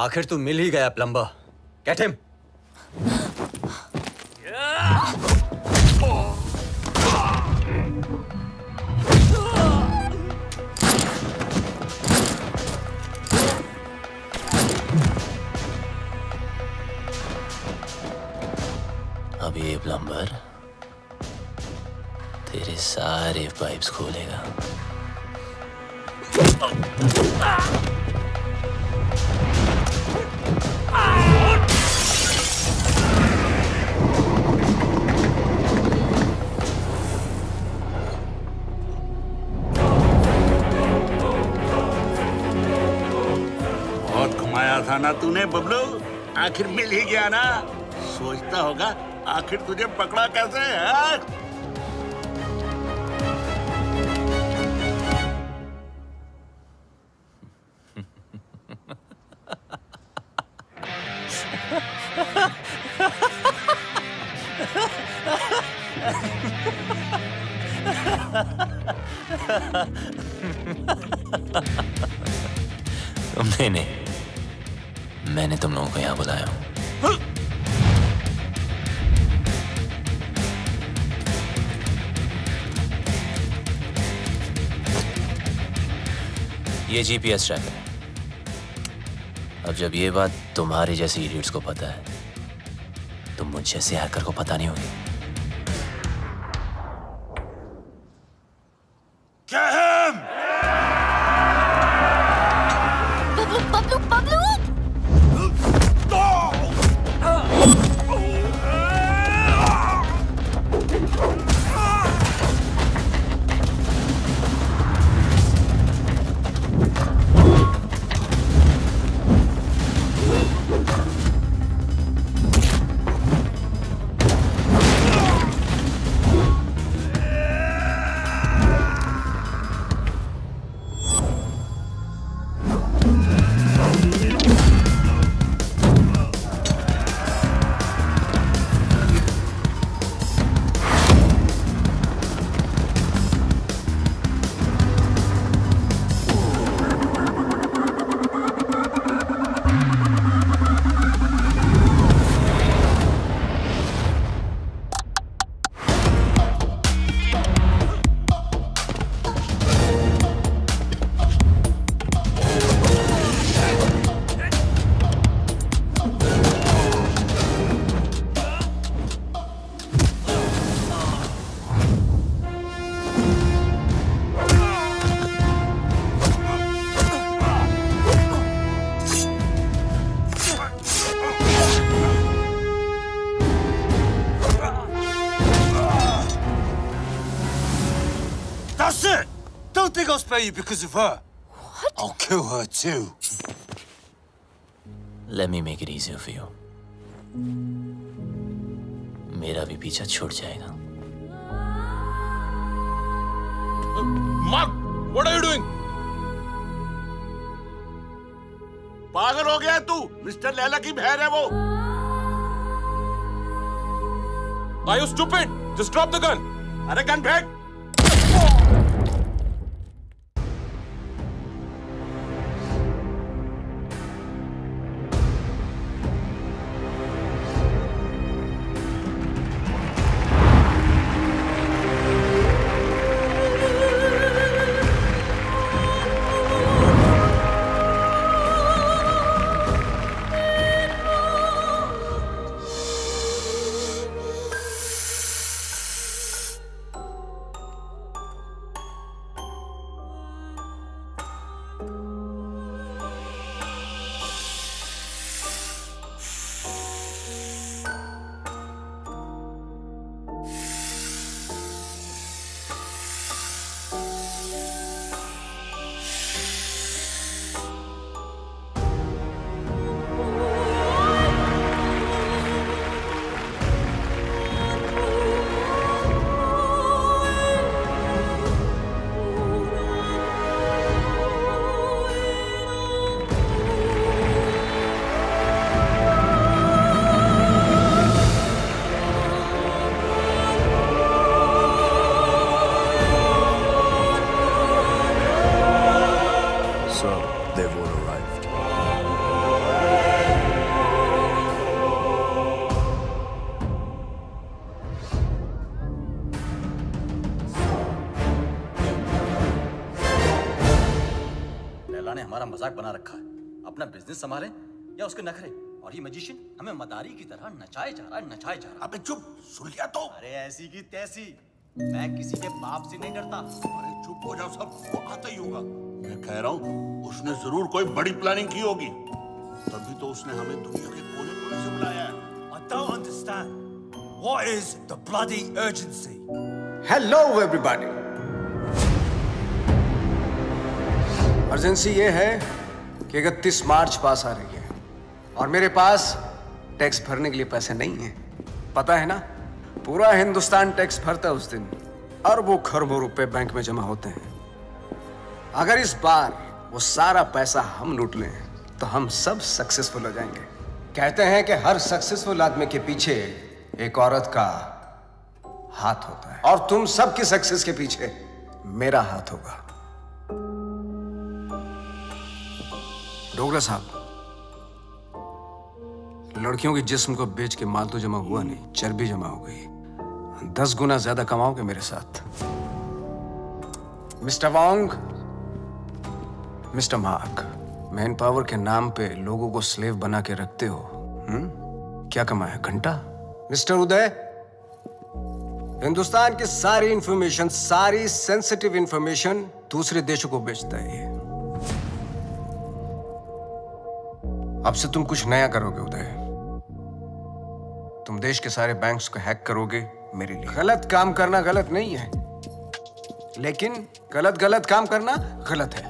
आखिर तू मिल ही गया प्लम्बर। Get him. अब ये प्लम्बर तेरे सारे पाइप्स खोलेगा। बहुत घुमाया था ना तूने बबलू, आखिर मिल ही गया ना। सोचता होगा आखिर तुझे पकड़ा कैसे है? तुमने नहीं, मैंने तुम लोगों को यहाँ बुलाया हूँ। ये जीपीएस ट्रैकर है। अब जब ये बात तुम्हारे जैसे इडियट्स को पता है, तो मुझ जैसे हैकर को पता नहीं होगी। Bablu Bablu That's it! Don't think I'll spare you because of her. What? I'll kill her too. Let me make it easier for you. मेरा भी पीछा छूट जाएगा। Mark, what are you doing? पागल हो गया तू? मिस्टर लैला की बहन है वो। Are you stupid? Just drop the gun. अरे गन फेंक। हमारा मजाक बना रखा है। अपना बिजनेस संभालें या उसके नखरे। और ये मैजिशियन हमें मदारी की तरह नचाए जा रहा है, नचाए जा रहा है। अबे चुप, सुन लिया तो। अरे ऐसी की तैसी, मैं किसी के बाप से नहीं डरता। अरे चुप हो जाओ सब, वो आता ही होगा। मैं कह रहा हूँ उसने जरूर कोई बड़ी प्लानिंग की होगी, तभी तो उसने हमें दुनिया के कोने कोने से बुलाया है। I don't understand. What is the bloody urgency? Hello everybody. Urgency ये है कि 31 मार्च पास आ रही है और मेरे पास टैक्स भरने के लिए पैसे नहीं है। पता है ना, पूरा हिंदुस्तान टैक्स भरता है उस दिन। अरबों खरबों रुपए बैंक में जमा होते हैं। अगर इस बार वो सारा पैसा हम लूट लें तो हम सब सक्सेसफुल हो जाएंगे। कहते हैं कि हर सक्सेसफुल आदमी के पीछे एक औरत का हाथ होता है और तुम सबकी सक्सेस के पीछे मेरा हाथ होगा। डोगरा साहब, लड़कियों के जिस्म को बेच के माल तो जमा हुआ नहीं, चर्बी जमा हो गई। 10 गुना ज्यादा कमाओगे मेरे साथ। Mister Wong, mister mark, man power के नाम पे लोगों को स्लेव बना के रखते हो। क्या कमाया? घंटा। मिस्टर उदय, हिंदुस्तान की सारी इंफॉर्मेशन, सारी सेंसिटिव इंफॉर्मेशन दूसरे देशों को बेचता है ये। अब से तुम कुछ नया करोगे उदय। तुम देश के सारे बैंक्स को हैक करोगे मेरे लिए। गलत काम करना गलत नहीं है, लेकिन गलत काम करना गलत है।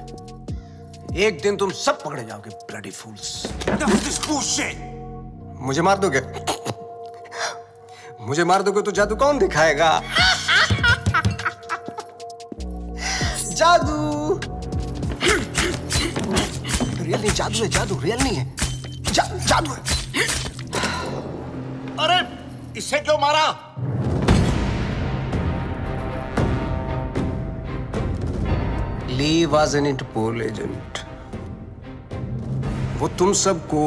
एक दिन तुम सब पकड़े जाओगे, bloody fools. Enough of this bullshit. मुझे मार दोगे? मुझे मार दोगे तो जादू कौन दिखाएगा? जादू रियल नहीं, जादू है, जादू रियल नहीं है, जादू है। अरे इसे क्यों मारा? ली वॉज एन इंटरपोल एजेंट। वो तुम सबको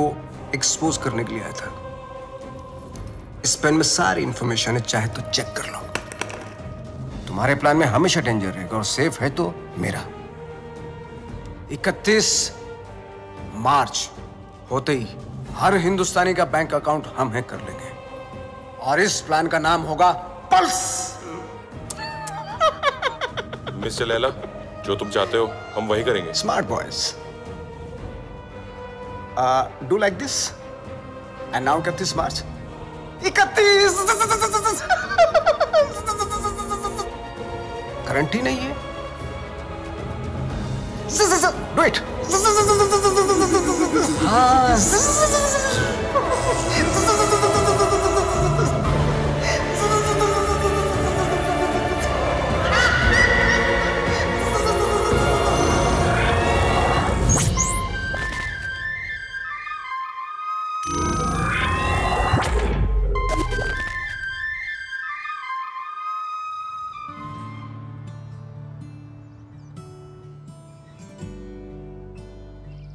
एक्सपोज करने के लिए आया था। इस पेन में सारी इंफॉर्मेशन है, चाहे तो चेक कर लो। तुम्हारे प्लान में हमेशा डेंजर रहेगा और सेफ है तो मेरा। 31 मार्च होते ही हर हिंदुस्तानी का बैंक अकाउंट हम हैक कर लेंगे और इस प्लान का नाम होगा पल्स। मिस्टर लैला, जो तुम चाहते हो हम वही करेंगे। Smart boys, do like this and now 31 March. 31 current ही नहीं है। Do it.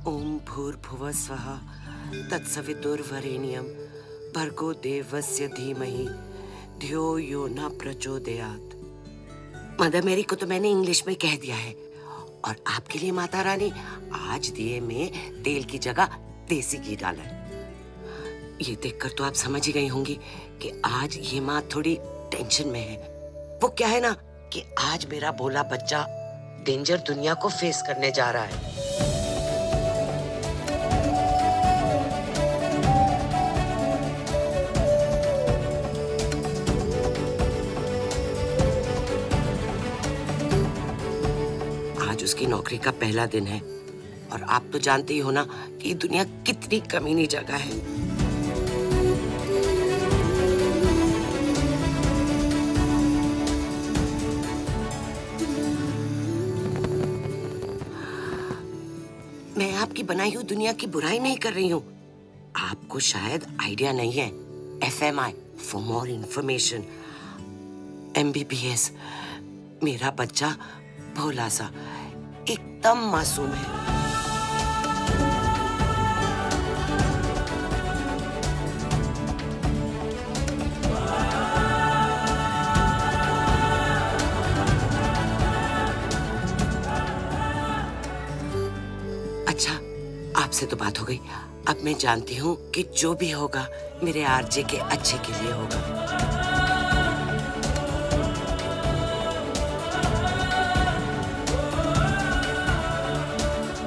ओम भूर्भुवः स्वः तत्सवितुर्वरेण्यं भर्गो देवस्य धीमहि धियो यो न प्रचोदयात्। मदर मेरी को तो मैंने इंग्लिश में कह दिया है और आपके लिए माता रानी आज दिए में तेल की जगह देसी घी डाला है। ये देखकर तो आप समझ ही गई होंगी कि आज ये माँ थोड़ी टेंशन में है। वो क्या है ना कि आज मेरा भोला बच्चा डेंजर दुनिया को फेस करने जा रहा है। आज उसकी नौकरी का पहला दिन है और आप तो जानते ही हो ना कि दुनिया कितनी कमीनी जगह है। मैं आपकी बनाई हुई दुनिया की बुराई नहीं कर रही हूँ। आपको शायद आइडिया नहीं है। FMI for more information, MBBS। मेरा बच्चा भोला सा एकदम मासूम है। से तो बात हो गई। अब मैं जानती हूँ कि जो भी होगा मेरे आरजे के अच्छे के लिए होगा।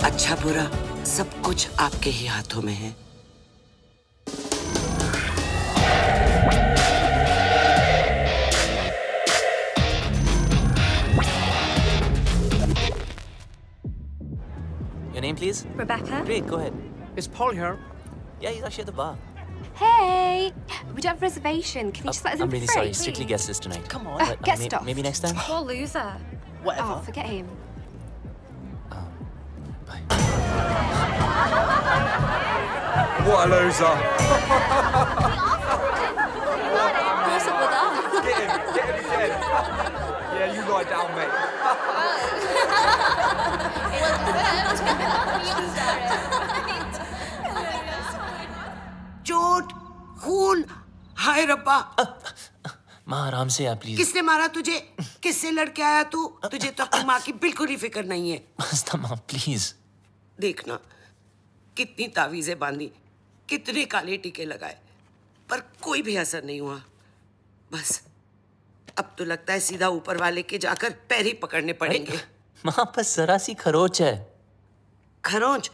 अच्छा बुरा सब कुछ आपके ही हाथों में है। Your name, please? Rebecca. Great, go ahead. Is Paul here? Yeah, he's actually at the bar. Hey, we don't have a reservation. Can you just let us in I'm really for free, sorry. Strictly please? guest list tonight. Come on. Get stuffed. Maybe next time. Poor loser. Whatever. Oh, forget him. Bye. What a loser. What's up with that? Get him again. Yeah, you lie down, mate. चोट, खून, हाय रब्बा। माँ आराम से आप please. किसने मारा तुझे? किससे लड़के आया तू? तुझे तो अपनी माँ की बिल्कुल ही फिक्र नहीं है। बस माँ प्लीज। देखना कितनी तावीजें बांधी, कितने काले टीके लगाए, पर कोई भी असर नहीं हुआ। बस अब तो लगता है सीधा ऊपर वाले के जाकर पैर ही पकड़ने पड़ेंगे। माँ बस जरा सी खरोच है। खरोंच?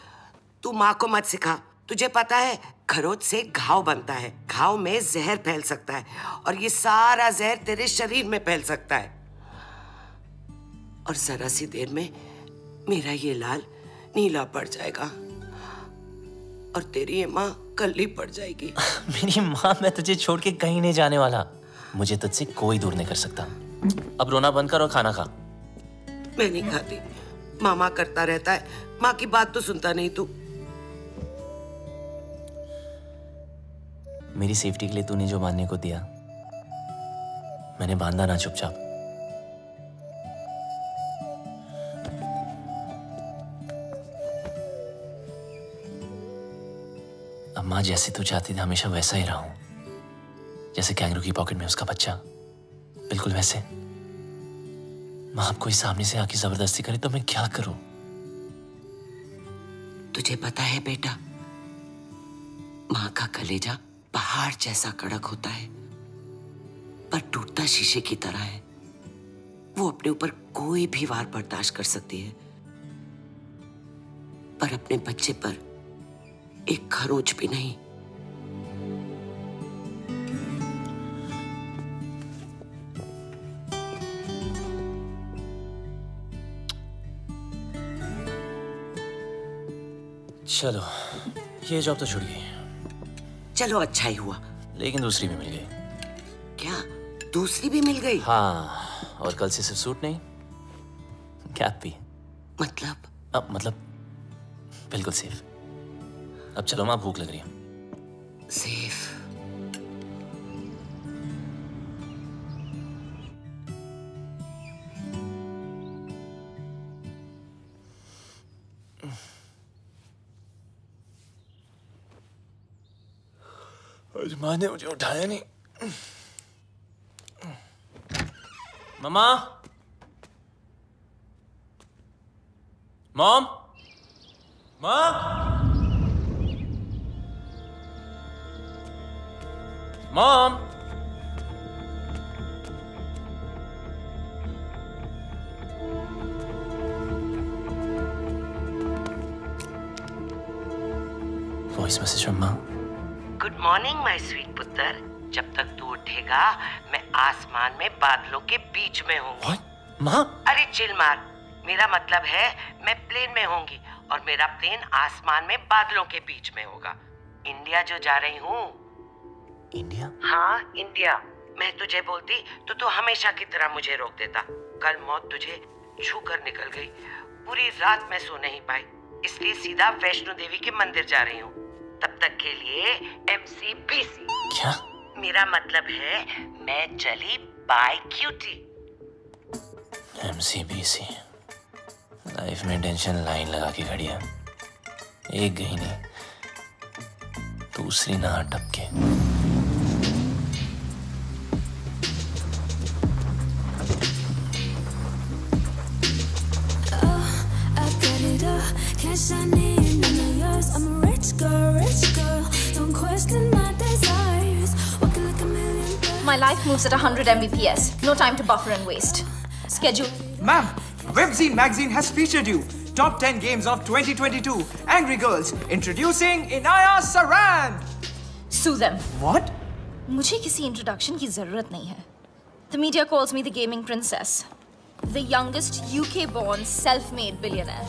तू माँ को मत सिखा। तुझे पता है खरोच से घाव बनता है, घाव में जहर फैल सकता है और ये सारा जहर तेरे शरीर में फैल सकता है और जरा सी देर में मेरा ये लाल नीला पड़ जाएगा और तेरी ये माँ कल्ली पड़ जाएगी। मेरी माँ, मैं तुझे छोड़ के कहीं नहीं जाने वाला। मुझे तुझसे कोई दूर नहीं कर सकता। अब रोना बंद कर और खाना खा। मैं नहीं खाती। मामा करता रहता है, माँ की बात तो सुनता नहीं तू। मेरी सेफ्टी के लिए तूने जो बांधने को दिया मैंने बांधा ना चुपचाप। अब माँ जैसे तू चाहती थी हमेशा वैसा ही रहा हूं, जैसे कैंगरू की पॉकेट में उसका बच्चा, बिल्कुल वैसे। माँ अब कोई सामने से आके जबरदस्ती करे तो मैं क्या करूं? तुझे पता है बेटा, माँ का कलेजा पहाड़ जैसा कड़क होता है पर टूटता शीशे की तरह है। वो अपने ऊपर कोई भी वार बर्दाश्त कर सकती है पर अपने बच्चे पर एक खरोंच भी नहीं। चलो ये जॉब तो छूट गई। चलो अच्छा ही हुआ। लेकिन दूसरी भी मिल गई। क्या दूसरी भी मिल गई? हाँ, और कल से सिर्फ सूट नहीं, कैप भी। मतलब? मतलब बिल्कुल सेफ। अब चलो माँ, भूख लग रही है। सेफ? आज माँ ने मुझे उठाया नहीं। मम्मा, मॉम, माँ, मॉम। वॉइस मैसेज फ्रॉम माँ। गुड मॉर्निंग माय स्वीट पुत्र। जब तक तू उठेगा मैं आसमान में बादलों के बीच में हूँ। माँ? अरे चिल मार। मेरा मतलब है मैं प्लेन में होंगी और मेरा प्लेन आसमान में बादलों के बीच में होगा। इंडिया जो जा रही हूँ। इंडिया? हाँ इंडिया। मैं तुझे बोलती तो तू हमेशा की तरह मुझे रोक देता। कल मौत तुझे छू कर निकल गई। पूरी रात मैं सो नहीं पाई, इसलिए सीधा वैष्णो देवी के मंदिर जा रही हूँ। तब तक के लिए MCBC। क्या? मेरा मतलब है मैं चली बाय क्यूटी। MCBC। लाइफ में टेंशन लाइन लगा के खड़ी है। एक गई नहीं, दूसरी ना अटक के। Can't shine in on yours. I'm My life moves at 100 Mbps. No time to buffer and waste. Schedule. Ma'am, Webzine magazine has featured you. Top 10 games of 2022. Angry Girls. Introducing Inaya Saran. Sue them. What? मुझे किसी introduction की जरूरत नहीं है. The media calls me the gaming princess. The youngest UK-born self-made billionaire.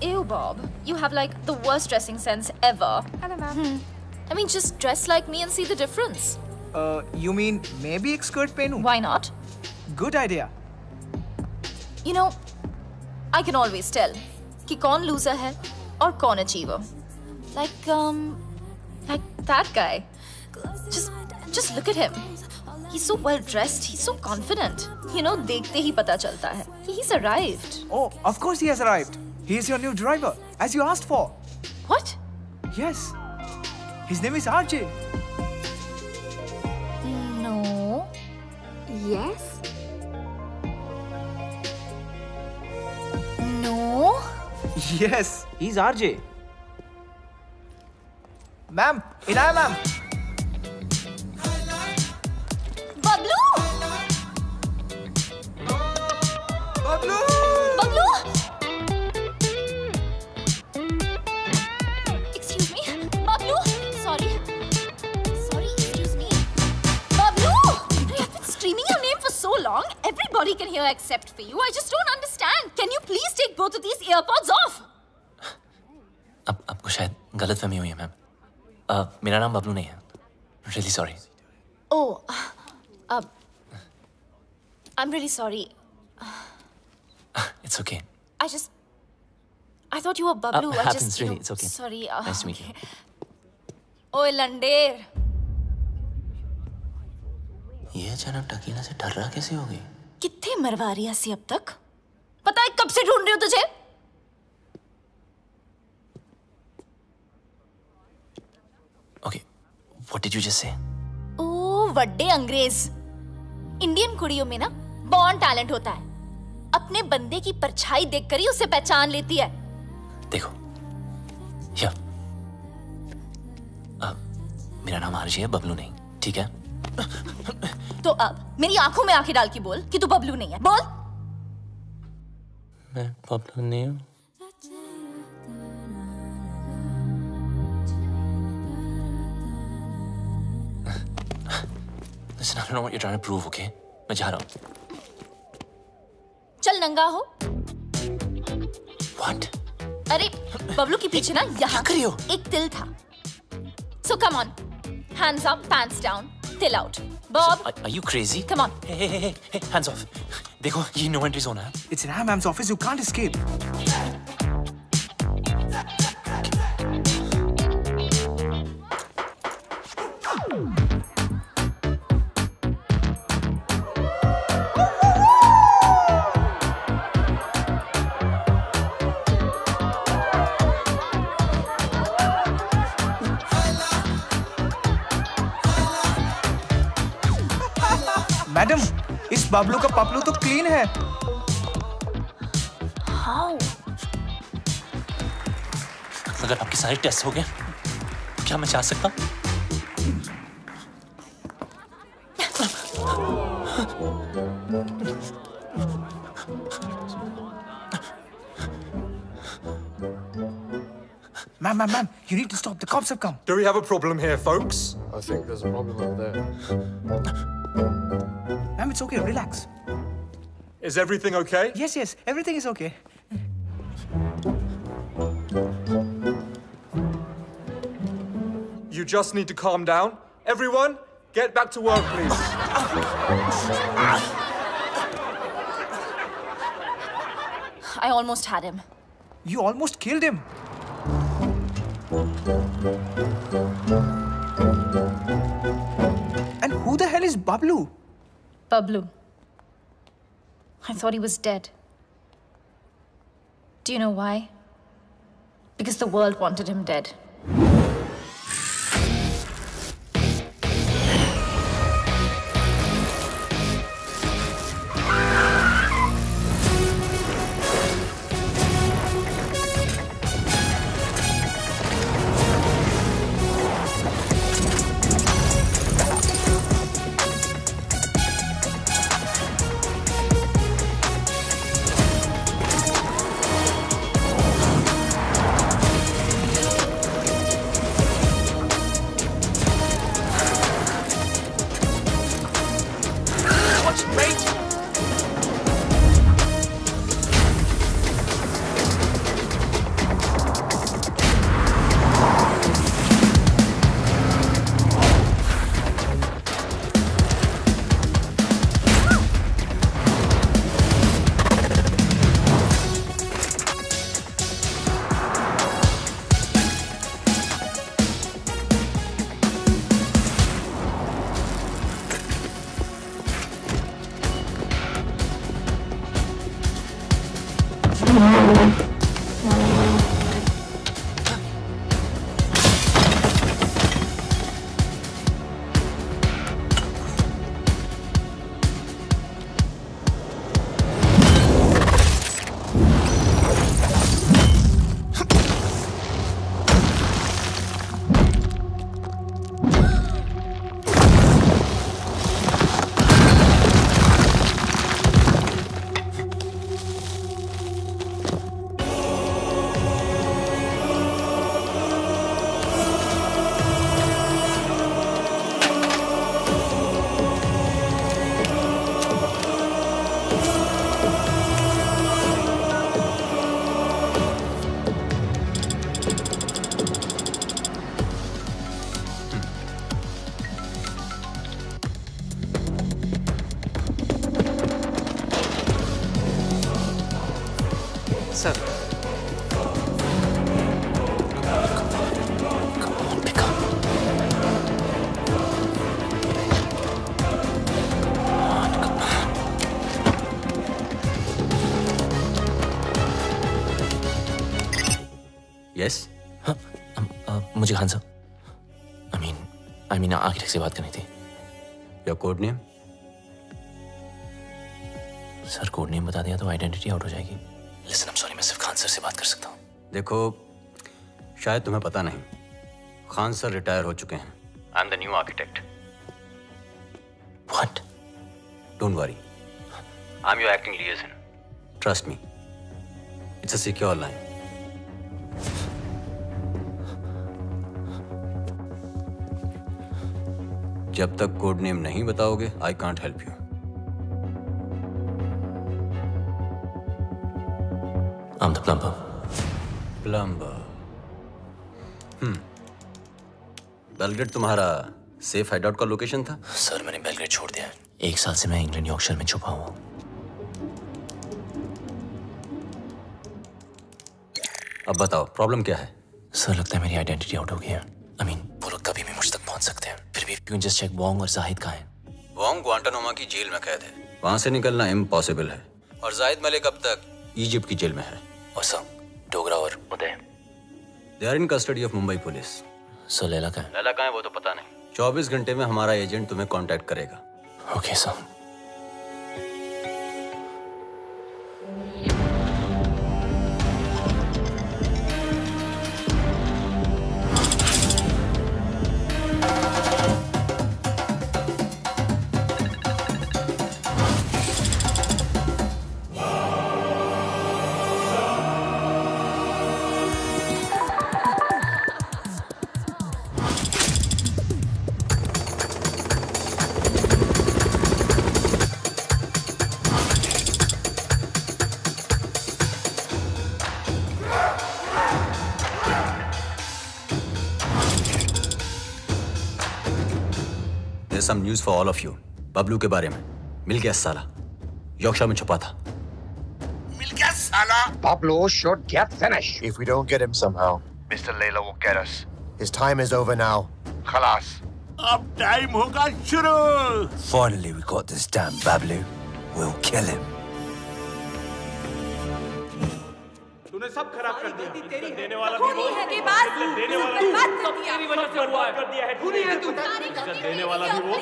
Ew, Bob. You have like the worst dressing sense ever. Hello, ma'am. I mean, just dress like me and see the difference. You mean maybe एक skirt पहनूं? Why not? Good idea. You know, I can always tell कि कौन loser है और कौन achiever. Like that guy. Just look at him. He's so well dressed. He's so confident. You know, देखते ही पता चलता है. He's arrived. Oh, of course he has arrived. He is your new driver, as you asked for. What? Yes. His name is RJ. No. Yes? No. Yes, he's RJ. Ma'am, Inaya ma'am. Bablu! Bablu! Bablu! Excuse me. Bablu! Sorry, excuse me. Bablu! I've been screaming your name for so long. Everybody can hear except for you. I just don't understand. Can you please take both of these earpods off? अब आपको शायद गलतफहमी हुई है ma'am. मेरा नाम बबलू नहीं है. Really sorry. Oh, I'm really sorry. It's okay. I thought you were Bablu. Happens really. It's okay. Sorry. Nice to meet you. Oh, Landeer. ये अचानक टकीला से डर रहा कैसे हो गई? कितने मरवा रही है अब तक? पता है कब से ढूंढ रही हूँ तुझे? Okay, what did you just say? ओह, वड्डे अंग्रेज. इंडियन कुड़ियों में ना बॉर्न टैलेंट होता है. अपने बंदे की परछाई देखकर ही उसे पहचान लेती है. देखो, या मेरा नाम आरजी है, बबलू नहीं, ठीक है? तो अब मेरी आंखों में आंखें डाल के बोल कि तू बबलू नहीं है. बोल. मैं बबलू नहीं हूँ. Listen, I don't know what you're trying to prove, okay? मैं जा रहा हूँ. चल नंगा हो. What? अरे बबलू के पीछे ना यहाँ कर रही हो? एक तिल था. So come on, hands up, pants down, till out. Bob, Are you crazy? come on. Hey, hands off. देखो, ये no entry zone है. It's Inaya ma'am's office. You can't escape. Madam, इस बबलू का पपलू तो क्लीन है. How? अगर आपके सारे टेस्ट हो गए, क्या मैं जा सकता? Ma'am, you need to stop. The cops have come. Do we have a problem here, folks? I think there's a problem over there. Ma'am, it's okay. Relax. Is everything okay? Yes, everything is okay. You just need to calm down. Everyone, get back to work, please. I almost had him. You almost killed him. And who the hell is Bablu? Bablu. I thought he was dead. Do you know why? Because the world wanted him dead. Wait! Sir yes मुझे खान साहब I mean architect से बात करनी थी। Your code name? Sir code name बता दिया तो identity out हो जाएगी। लिसन आई एम सॉरी, मैं सिर्फ खान सर से बात कर सकता हूँ। देखो शायद तुम्हें पता नहीं, खान सर रिटायर हो चुके हैं। I am the new architect. What? Don't worry, I am your acting लिएजन। Trust me, it's a secure line. जब तक कोड नेम नहीं बताओगे I can't help you. I'm the plumber. Plumber. Belgrade तुम्हारा safe hideout का location था? Sir मैंने Belgrade छोड़ दिया है। 1 साल से मैं इंग्लैंड यॉर्कशायर में छुपा हुआ हूँ। अब बताओ प्रॉब्लम क्या है? सर लगता है मेरी आइडेंटिटी आउट हो गई है। I mean, वो लोग कभी भी मुझ तक पहुंच सकते हैं। फिर भी क्यों जस्ट चेक वोंग और जाहिद कहाँ हैं? वोंग ग्वांटानामो की जेल में कैद है, वहां से निकलना इम्पॉसिबल है। और जाहिद मलिक अब तक इजिप्ट की जेल में है। और सर डोगरा और Uday? They are in custody of Mumbai police. Sir Laila कहाँ है? लैला कहाँ है वो तो पता नहीं। 24 घंटे में हमारा एजेंट तुम्हें कांटेक्ट करेगा। Okay sir. Some news for all of you. Bablu के बारे में। मिल गया साला, यॉर्कशायर में छुपा था। मिल गया साला। Pablo should get finished. If we don't get him somehow, Mr. Layla will get us. His time is over now. Khalas. अब टाइम होगा शुरू। Finally, we got this damn Bablu. We'll kill him. तूने सब खराब कर दिया। देने वाला भी वो है के बाद देने वाला सब तेरी वजह से हुआ है। कर दिया है तूने। इज्जत देने वाला भी वो,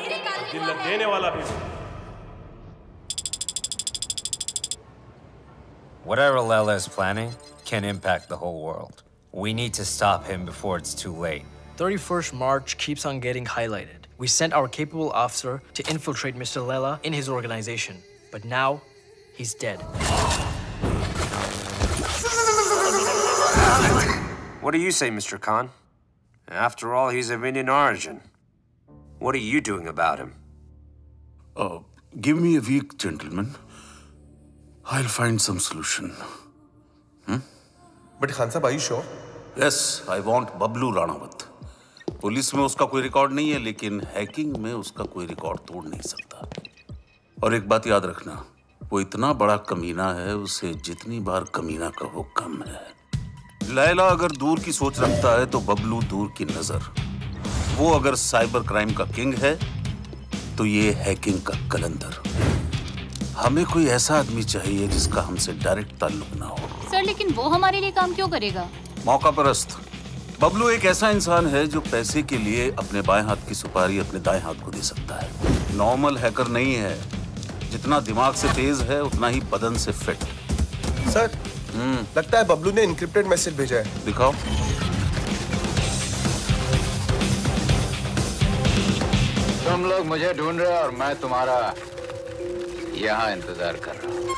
जिल्लत देने वाला भी वो। Whatever Layla is planning can impact the whole world. We need to stop him before it's too late. 31st March keeps on getting highlighted. We sent our capable officer to infiltrate Mr. Layla in his organization, but now he's dead. What do you say, Mr. Khan? After all, he's of Indian origin. What are you doing about him? Give me a week, gentlemen. I'll find some solution. But Khan साहब, are you sure? Yes, I want Bablu Ranawat. Police में उसका कोई record नहीं है, लेकिन hacking में उसका कोई रिकॉर्ड तोड़ नहीं सकता. और एक बात याद रखना, वो इतना बड़ा कमीना है, उसे जितनी बार कमीना कहो कम है. लैला अगर दूर की सोच रखता है तो बबलू दूर की नजर. वो अगर साइबर क्राइम का किंग है तो ये हैकिंग का कलंदर. हमें कोई ऐसा आदमी चाहिए जिसका हमसे डायरेक्ट ताल्लुक ना हो. सर लेकिन वो हमारे लिए काम क्यों करेगा? मौका परस्त. बबलू एक ऐसा इंसान है जो पैसे के लिए अपने बाएं हाथ की सुपारी अपने दाएं हाथ को दे सकता है. नॉर्मल हैकर नहीं है. जितना दिमाग से तेज है उतना ही बदन से फिट. सर, लगता है बबलू ने इनक्रिप्टेड मैसेज भेजा है. दिखाओ. तुम लोग मुझे ढूंढ रहे हो और मैं तुम्हारा यहाँ इंतजार कर रहा हूँ.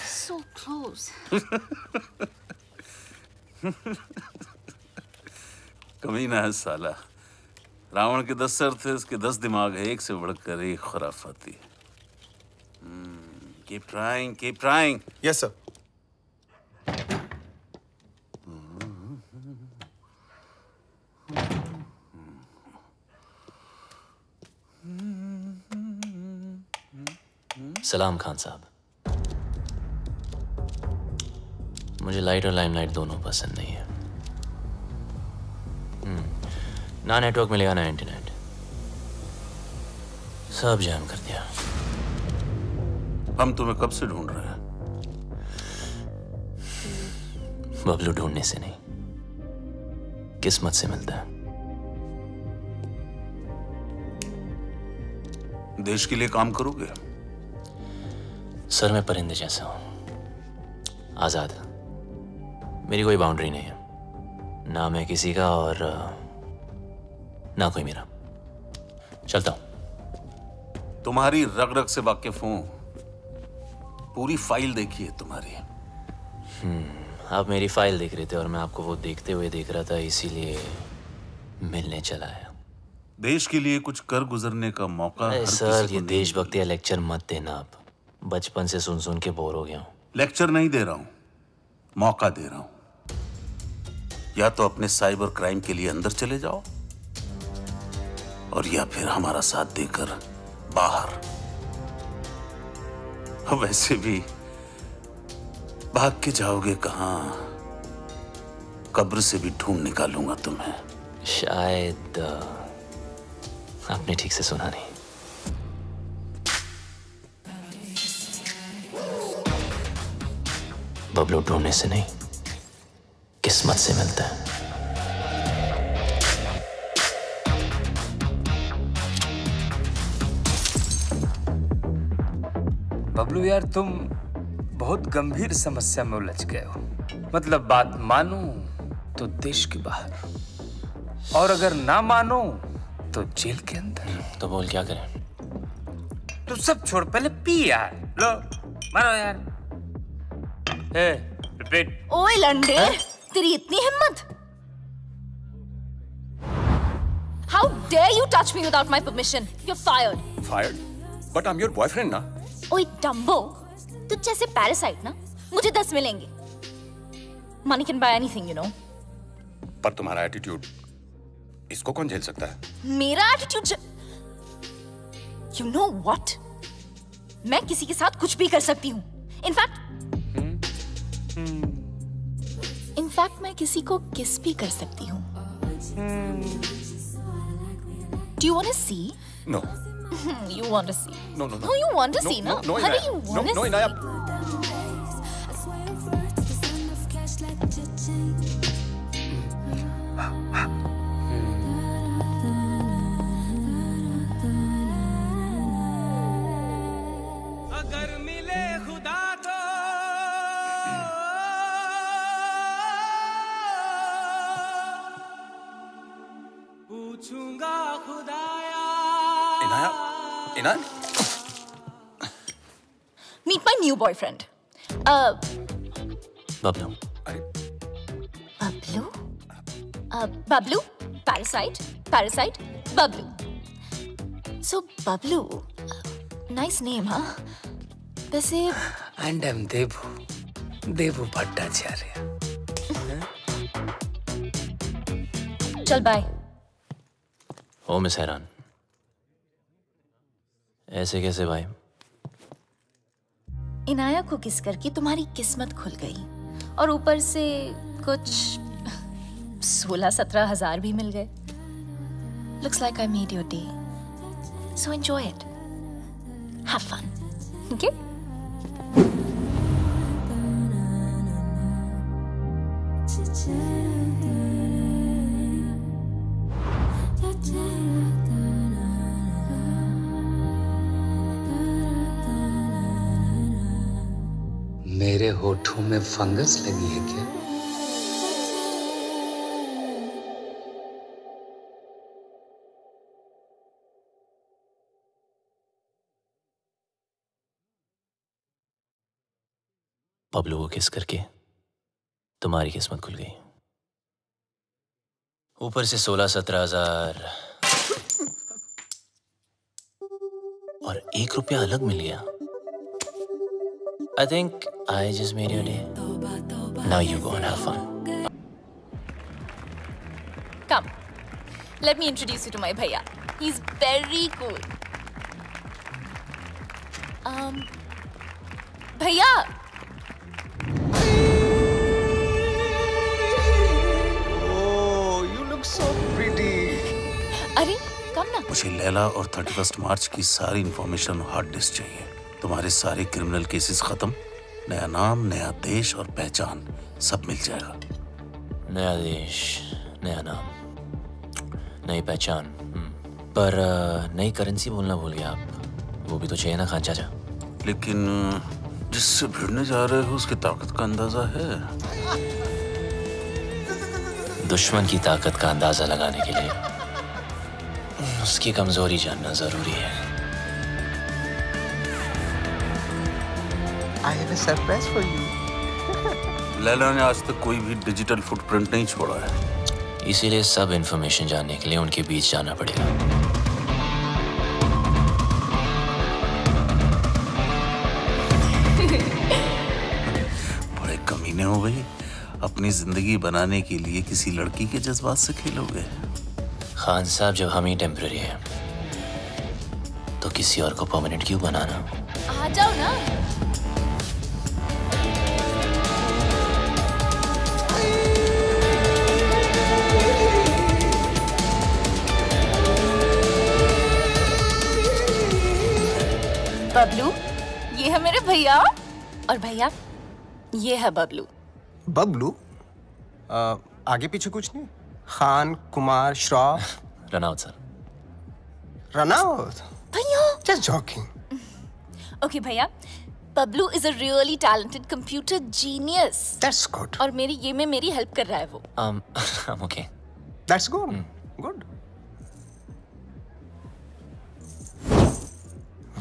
So close. कमीना है साला. रावण के 10 सर थे, उसके 10 दिमाग है, एक से बढ़कर एक खुराफाती. Keep trying, keep trying. Yes, sir. सलाम खान साहब. मुझे लाइट और लाइमलाइट दोनों पसंद नहीं है. ना नेटवर्क मिलेगा ना इंटरनेट. सब जैम कर दिया. हम तुम्हें कब से ढूंढ रहे हैं? बबलू ढूंढने से नहीं, किस्मत से मिलता है. देश के लिए काम करोगे? सर मैं परिंदे जैसा हूं, आजाद. मेरी कोई बाउंड्री नहीं है, ना मैं किसी का और ना कोई मेरा. चलता हूं. तुम्हारी रग रग से वाकिफ हूं. पूरी फाइल देखी है तुम्हारी. आप मेरी फाइल देख रहे थे और मैं आपको वो देखते हुए देख रहा था, इसीलिए मिलने चला आया. देश के लिए कुछ कर गुजरने का मौका. सर ये देशभक्ति या लेक्चर मत देना. आप बचपन से सुन सुन के बोर हो गया हूं. लेक्चर नहीं दे रहा हूं, मौका दे रहा हूं. या तो अपने साइबर क्राइम के लिए अंदर चले जाओ और या फिर हमारा साथ देकर बाहर. वैसे भी भाग के जाओगे कहां? कब्र से भी ढूंढ निकालूंगा तुम्हें. शायद आपने ठीक से सुना नहीं. बबलू ढूंढने से नहीं, किस्मत से मिलता है. बबलू यार, तुम बहुत गंभीर समस्या में उलझ गए हो. मतलब बात मानो तो देश के बाहर, और अगर ना मानो तो जेल के अंदर. तो बोल क्या करें? तू सब छोड़, पहले पी यार. लो मारो यार. रिपीट. ओए लंडे, तेरी इतनी हिम्मत? How dare you touch me without my permission? You're fired. Fired? But I'm your boyfriend ना. ओए डम्बो, तुझ जैसे पैरासाइट ना मुझे 10 मिलेंगे. Money can buy anything, you know. पर तुम्हारा एटीट्यूड, इसको कौन झेल सकता है? मेरा एटीट्यूड? You know what? मैं किसी के साथ कुछ भी कर सकती हूँ. इनफैक्ट मैं किसी को किस भी कर सकती हूँ. Do you want to see? No. You want to see? No. No, you want to see, no? Honey, you want to see? No. अगर मिले खुदा तो पूछूंगा खुदाया. Inaya? Meet my new boyfriend. Bablu. Bablu? Bablu? Parasite? Bablu. So, Bablu, nice name, हाँ? वैसे and I am Devu Bhattacharya. चल bye. ओ miss हैरान, ऐसे कैसे भाई? इनाया को किस करके तुम्हारी किस्मत खुल गई और ऊपर से कुछ 16-17 हजार भी मिल गए। Looks like I made your day. So enjoy it. Have fun. Okay? मेरे होठों में फंगस लगी है क्या? बबलू को किस करके तुम्हारी किस्मत खुल गई। ऊपर से 16-17 हजार और 1 रुपया अलग मिल गया। I think I just made your day. Now you go and have fun. Come. Let me introduce you to my bhaiya. He's very cool. Bhaiya. Oh, you look so pretty. अरे, come ना. मुझे लैला और 31 मार्च की सारी information hard disk चाहिए। तुम्हारे सारे criminal cases खत्म, नया नाम, नया देश और पहचान सब मिल जाएगा। नया देश, नया नाम, नई पहचान, पर नई करेंसी बोलना भूल गया आप। वो भी तो चाहिए ना खान चाचा। लेकिन जिससे भिड़ने जा रहे हो उसकी ताकत का अंदाजा है? दुश्मन की ताकत का अंदाजा लगाने के लिए उसकी कमजोरी जानना जरूरी है। I have a surprise for you. Laila ने आज तक कोई भी डिजिटल फुटप्रिंट नहीं छोड़ा है, इसीलिए सब इंफॉर्मेशन जानने के लिए उनके बीच जाना पड़ेगा। बड़े कमीने हो भाई, अपनी जिंदगी बनाने के लिए किसी लड़की के जज्बात से खेलोगे। खान साहब, जब हम ही टेम्पररी है तो किसी और को परमानेंट क्यों बनाना? आ जाओ ना। बबलू, ये है मेरे भैया, और भैया ये है बबलू। बबलू? आगे पीछे कुछ नहीं? Khan, Kumar, Shroff? Run out sir. Run out? भैया। Just joking. Okay भैया, Bablu is a really talented computer genius. That's good. और मेरी ये में मेरी हेल्प कर रहा है वो। I'm okay. That's good. Good.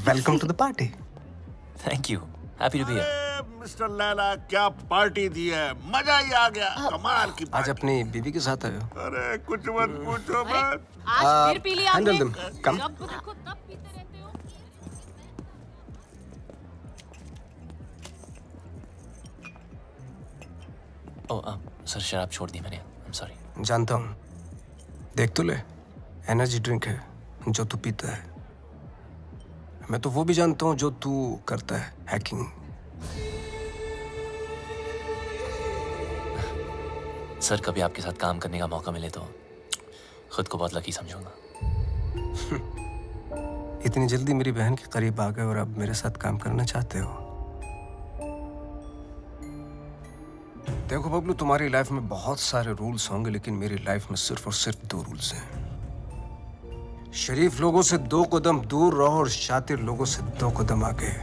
Welcome to the party. Thank you. Happy to be here. Mister Laila, क्या पार्टी दी है, मजा ही आ गया। कमाल की आज अपनी बीवी के साथ आए हो? अरे कुछ मत पूछो मत। आज फिर पी लिया आपने। Handle them. Come. जब देखो तब पीते रहते हो। सर शराब छोड़ दी मैंने। I'm sorry. जानता हूँ। देख तो ले, एनर्जी ड्रिंक है जो तू पीता है। मैं तो वो भी जानता हूँ जो तू करता है, हैकिंग। सर, कभी आपके साथ काम करने का मौका मिले तो खुद को बहुत लकी समझूंगा। इतनी जल्दी मेरी बहन के करीब आ गए और अब मेरे साथ काम करना चाहते हो? देखो बबलू, तुम्हारी लाइफ में बहुत सारे रूल्स होंगे, लेकिन मेरी लाइफ में सिर्फ और सिर्फ 2 रूल्स हैं। शरीफ लोगों से 2 कदम दूर रहो और शातिर लोगों से 2 कदम आगे।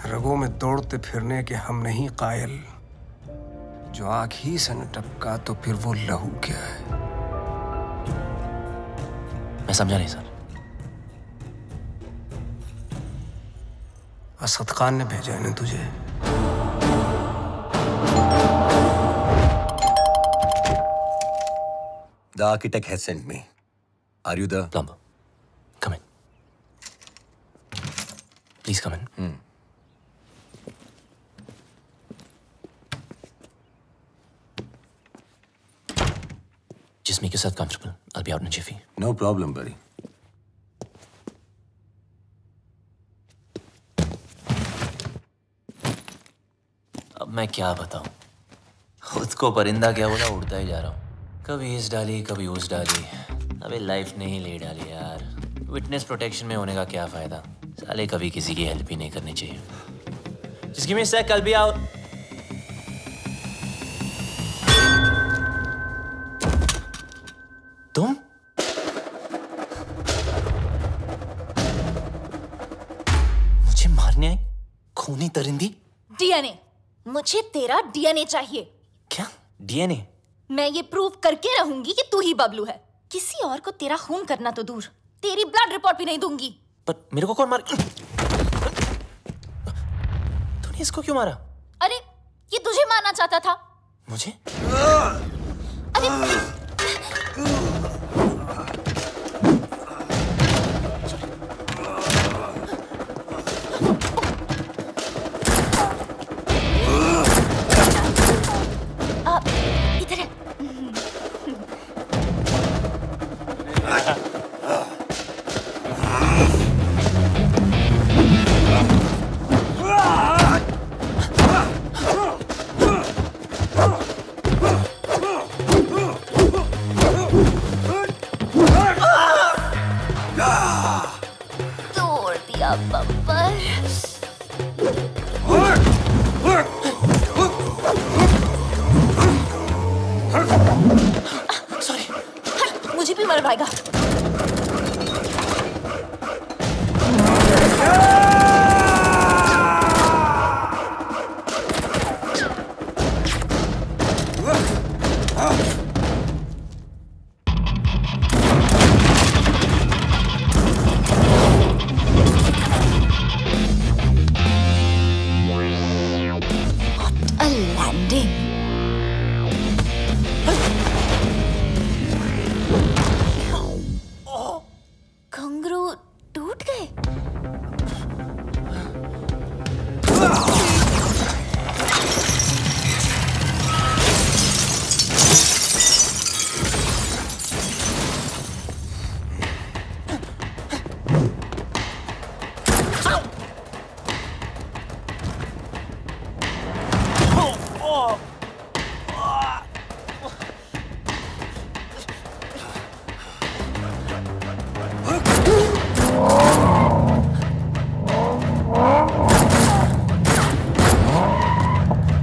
रगों में दौड़ते फिरने के हम नहीं कायल, जो आँख ही से न टपका तो फिर वो लहू क्या है? मैं समझा नहीं सर। असद खान ने भेजा है ना तुझे? The architect has sent me. Are you the plumber? Please come in. Just make yourself comfortable. I'll be out in a jiffy. No problem, buddy. अब मैं क्या बताऊं? खुद को परिंदा क्या बोला, उड़ता ही जा रहा हूं। कभी इस डाली कभी उस डाली। अबे लाइफ ने ही ले डाली यार। विटनेस प्रोटेक्शन में होने का क्या फायदा? साले कभी किसी की हेल्प ही नहीं करनी चाहिए। Just give me a sec, I'll be out. तुम? मुझे मारने आई? खूनी दरिंदी? डीएनए। मुझे तेरा डीएनए चाहिए। क्या? डीएनए? मैं ये प्रूव करके रहूंगी कि तू ही बबलू है। किसी और को तेरा खून करना तो दूर, तेरी ब्लड रिपोर्ट भी नहीं दूंगी। पर मेरे को कौन मार? तूने इसको क्यों मारा? अरे ये तुझे मारना चाहता था। मुझे? अरे इधर है। तोड़ दिया बब्बर। सॉरी। मुझे भी मर पाएगा। A landing. घुंघरू टूट गए।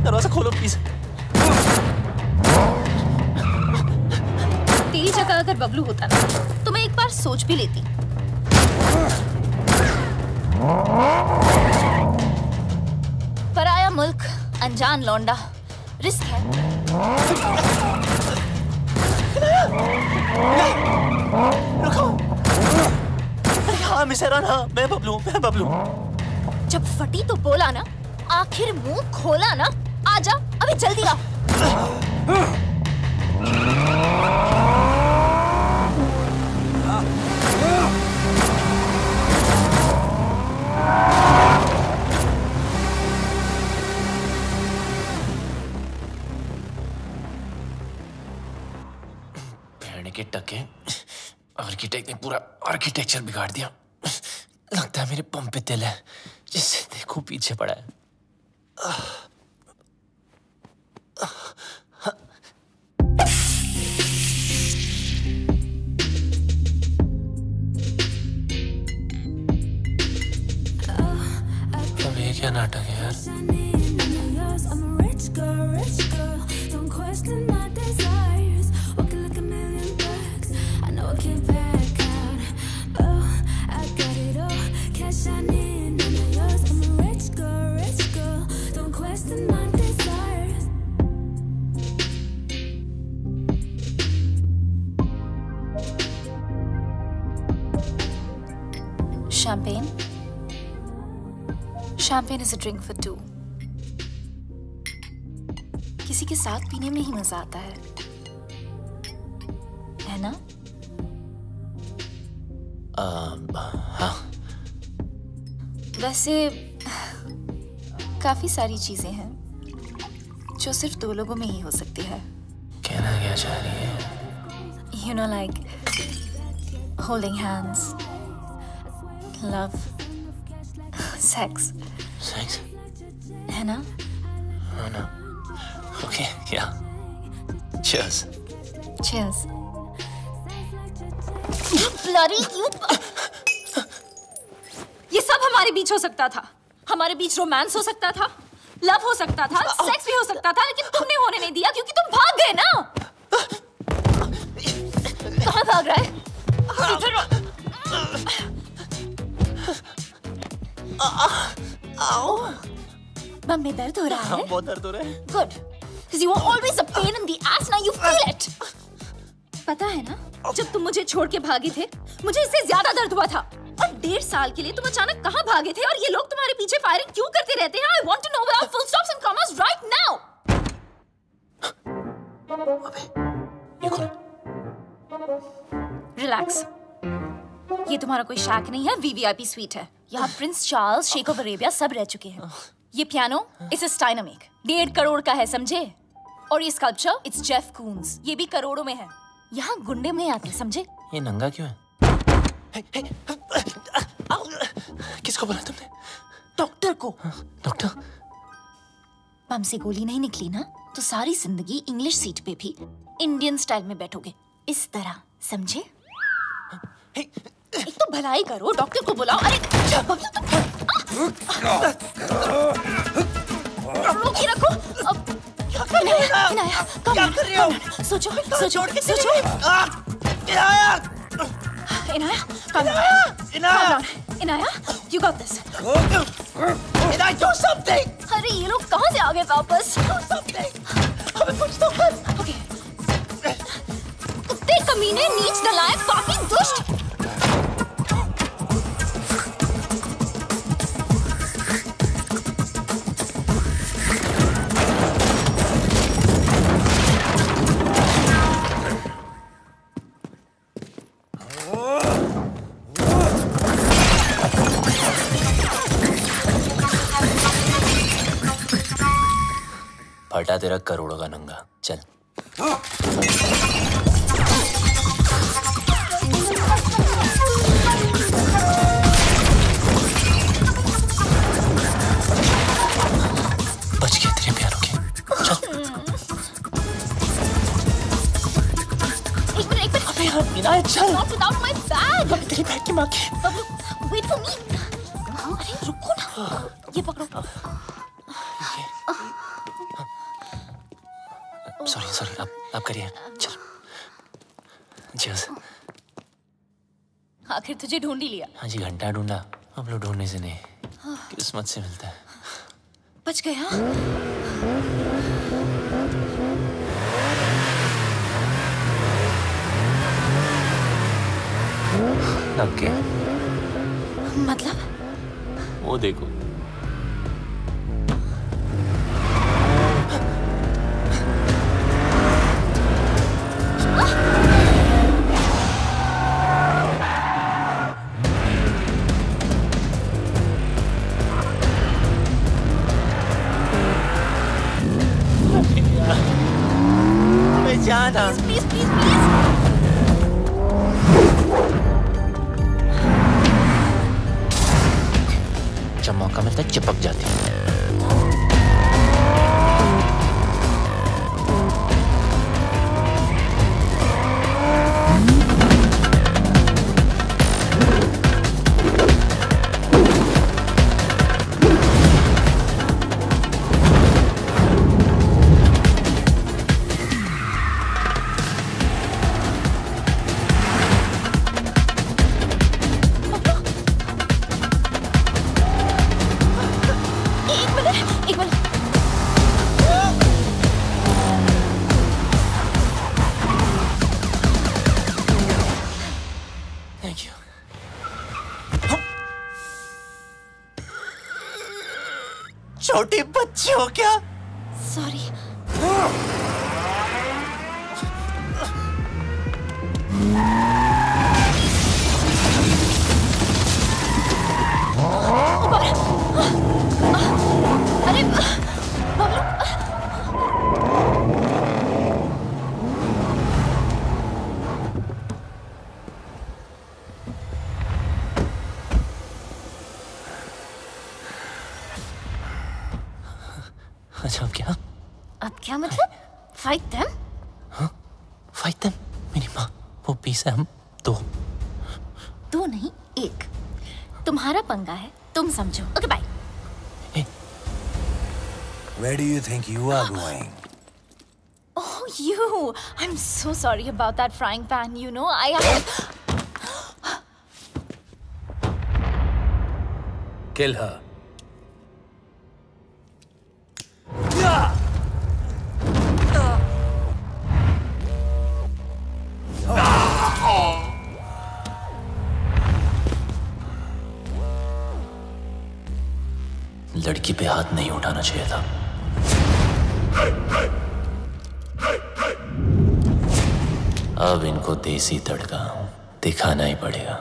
दरवाजा खोलो प्लीज। तेरी जगह अगर बबलू होता ना तो मैं एक बार सोच भी लेती। पराया मुल्क, अनजान लौंडा, रिस्क है। रुको। हाँ मिस हैरान, हाँ मैं बबलू। जब फटी तो बोला ना, आखिर मुंह खोला ना। आजा अभी जल्दी आ। भेड़ के टके, आर्किटेक्ट ने पूरा आर्किटेक्चर बिगाड़ दिया। लगता है मेरे पंप पे तिल है, जिससे देखो पीछे पड़ा है। अब ये क्या नाटक है यार? Champagne? Champagne is a drink for two. किसी के साथ पीने में ही मजा आता है ना? हाँ। वैसे काफी सारी चीजें हैं जो सिर्फ दो लोगों में ही हो सकती है। कहना क्या चाह रही है? You know, like holding hands, love, sex. Sex? है ना? Oh no. Okay, yeah. Cheers. Cheers. You bloody you! ये सब हमारे बीच हो सकता था। हमारे बीच रोमांस हो सकता था, लव हो सकता था, सेक्स भी हो सकता था, लेकिन तुमने होने नहीं दिया क्योंकि तुम भाग गए ना। कहाँ भाग रहा है? इधर आओ। बम में दर्द हो रहा है? बहुत दर्द हो रहा है। Good. Because you were always a pain in the ass. Now you feel it. पता है ना, जब तुम मुझे छोड़ के भागे थे, मुझे इससे ज्यादा दर्द हुआ था। और 1.5 साल के लिए तुम अचानक कहाँ भागे थे और ये लोग तुम्हारे पीछे फायरिंग क्यों करते रहते हैं? I want to know without full stops and commas right now. ये कौन? Relax. ये तुम्हारा कोई शैक नहीं है, VVIP स्वीट है। यहाँ प्रिंस चार्ल्स, शेख ऑफ अरेबिया सब रह चुके हैं। ये पियानो इसे स्टाइनर मेक 1.5 करोड़ का है, समझे? और ये स्कल्पचर इट्स जेफ कून्स, ये भी करोड़ों में है। यहाँ गुंडे में आते, समझे? ये नंगा क्यों है? किसको बोला तुमने? डॉक्टर को। डॉक्टर? बम से गोली नहीं निकली ना, तो सारी जिंदगी इंग्लिश सीट पे भी इंडियन स्टाइल में बैठोगे, इस तरह, समझे? एक तो भलाई करो, डॉक्टर को बुलाओ। अरे रोकी रखो। क्या कर रही हो? क्या कर रही हो? सोचो, सोचो, सोचो। Inaya, Inaya, you got this. Inaya, do something. अरे ये लोग कहाँ से आ गए वापस? Do something. हमें कुछ तो कर। Okay. कुत्ते कमीने, नीच नलायक, काफी दुष्ट। फटा तेरा करोड़ों का नंगा, चल। बच गए तेरे प्यारों के, चल। एक मिनट। अबे यार, इनायत चल। Not without my bag. तेरी बैग की माँ की। Wait for me. अरे रुको ना, ये पकड़ो। सॉरी, आप करिए, चल। Cheers. आखिर तुझे ढूंढ ही लिया। हाँ जी, घंटा ढूंढा, हम लोग ढूंढने से नहीं, किस्मत से मिलता है। बच गया। लग गया। मतलब? वो देखो। जाना। Please. जब मौका मिलता है चिपक जाती है। एक मिनट। Thank you. छोटी बच्ची हो क्या? सॉरी। ऊपर अच्छा, अब क्या? अब क्या मतलब? Fight them? हाँ, फाइट देम? मेरी माँ, वो 20 है, हम 2। 2 नहीं, 1। तुम्हारा पंगा है, तुम समझो। Okay bye. Where do you think you are going? Oh, you! I'm so sorry about that frying pan. You know, I have. Kill her. लड़की पे हाथ नहीं उठाना चाहिए था। अब इनको देसी तड़का दिखाना ही पड़ेगा।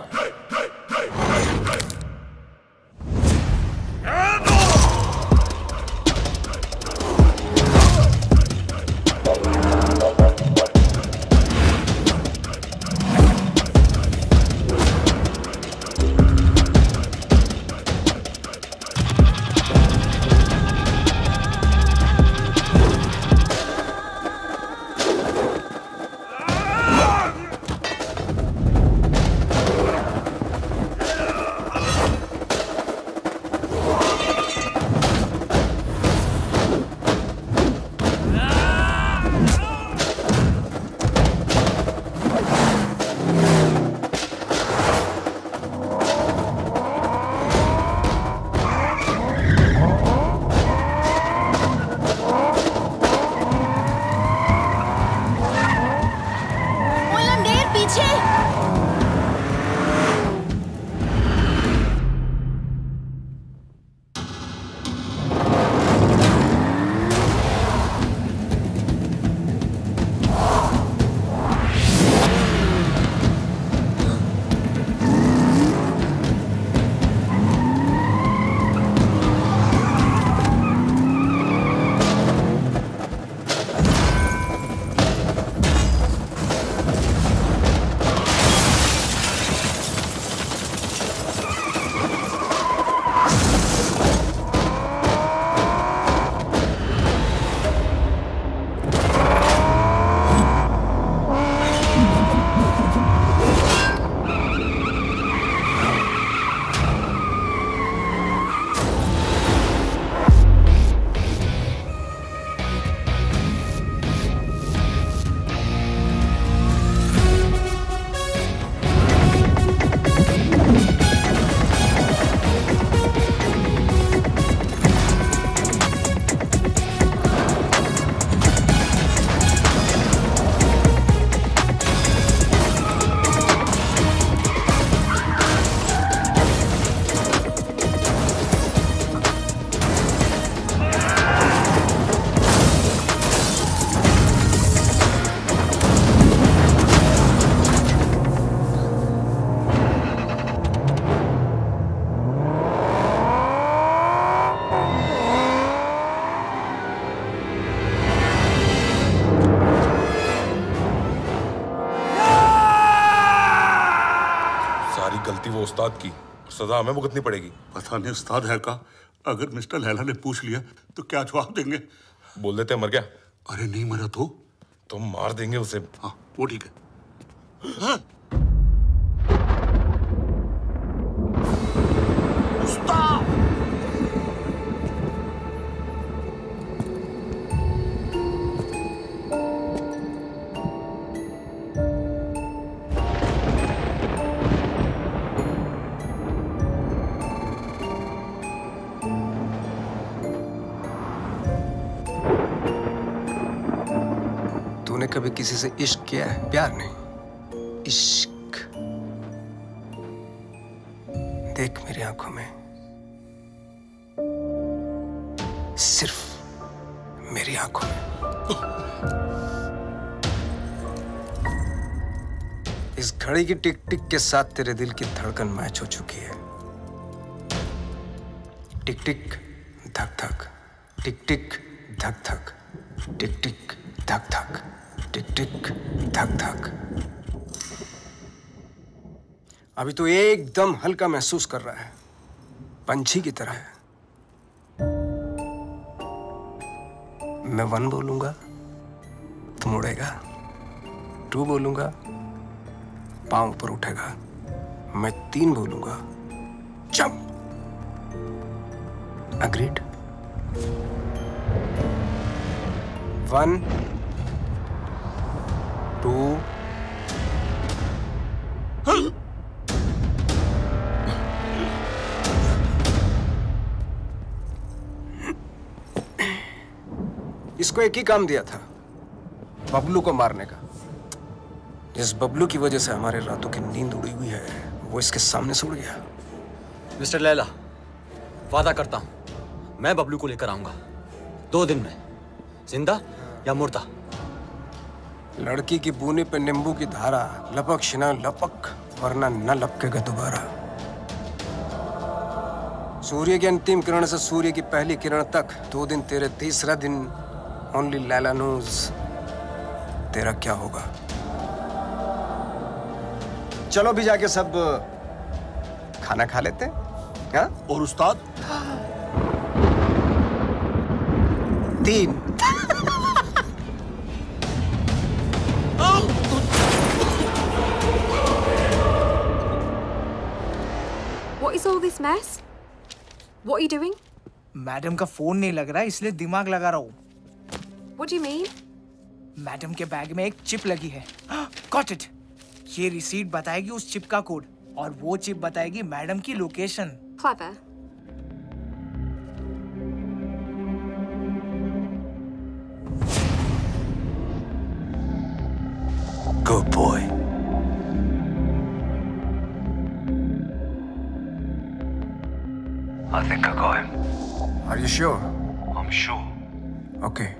गलती वो उस्ताद की, सजा हमें भुगतनी पड़ेगी। पता नहीं उस्ताद है का, अगर मिस्टर लैला ने पूछ लिया तो क्या जवाब देंगे? बोल देते मर गया। अरे नहीं मरा तो मार देंगे उसे। हाँ वो ठीक है। हाँ? उस्ताद! तूने कभी किसी से इश्क किया है? प्यार नहीं, इश्क। देख मेरी आंखों में, सिर्फ मेरी आंखों में। इस घड़ी की टिक टिक के साथ तेरे दिल की धड़कन मैच हो चुकी है। टिक टिक धक धक, टिक टिक धक धक, टिक टिक धक धक, टिक टिक धक धक। अभी तो एकदम हल्का महसूस कर रहा है, पंछी की तरह है। मैं 1 बोलूंगा तुम उड़ेगा, 2 बोलूंगा पांव ऊपर उठेगा, मैं 3 बोलूंगा जंप। अग्रीड? 1 2 इसको एक ही काम दिया था, बबलू को मारने का। जिस बबलू की वजह से हमारे रातों की नींद उड़ी हुई है, वो इसके सामने से उड़ गया। मिस्टर लैला, वादा करता हूं मैं बबलू को लेकर आऊंगा 2 दिन में, जिंदा या मुर्दा। लड़की की बूनी पे नींबू की धारा, लपक शिना लपक, वरना न लपकेगा दोबारा। सूर्य की अंतिम किरण से सूर्य की पहली किरण तक 2 दिन तेरे, तीसरा दिन ओनली लैला नोज तेरा क्या होगा। चलो भी जाके सब खाना खा लेते हैं, हाँ? और उस्ताद? 3 What is all this mess? What are you doing? Madam का फोन नहीं लग रहा, इसलिए दिमाग लगा रहा हूँ। What do you mean? Madam के बैग में एक चिप लगी है। Got it. ये रिसीट बताएगी उस चिप का कोड, और वो चिप बताएगी मैडम की location. Clever. Good boy. I think I got him. Are you sure? I'm sure. Okay.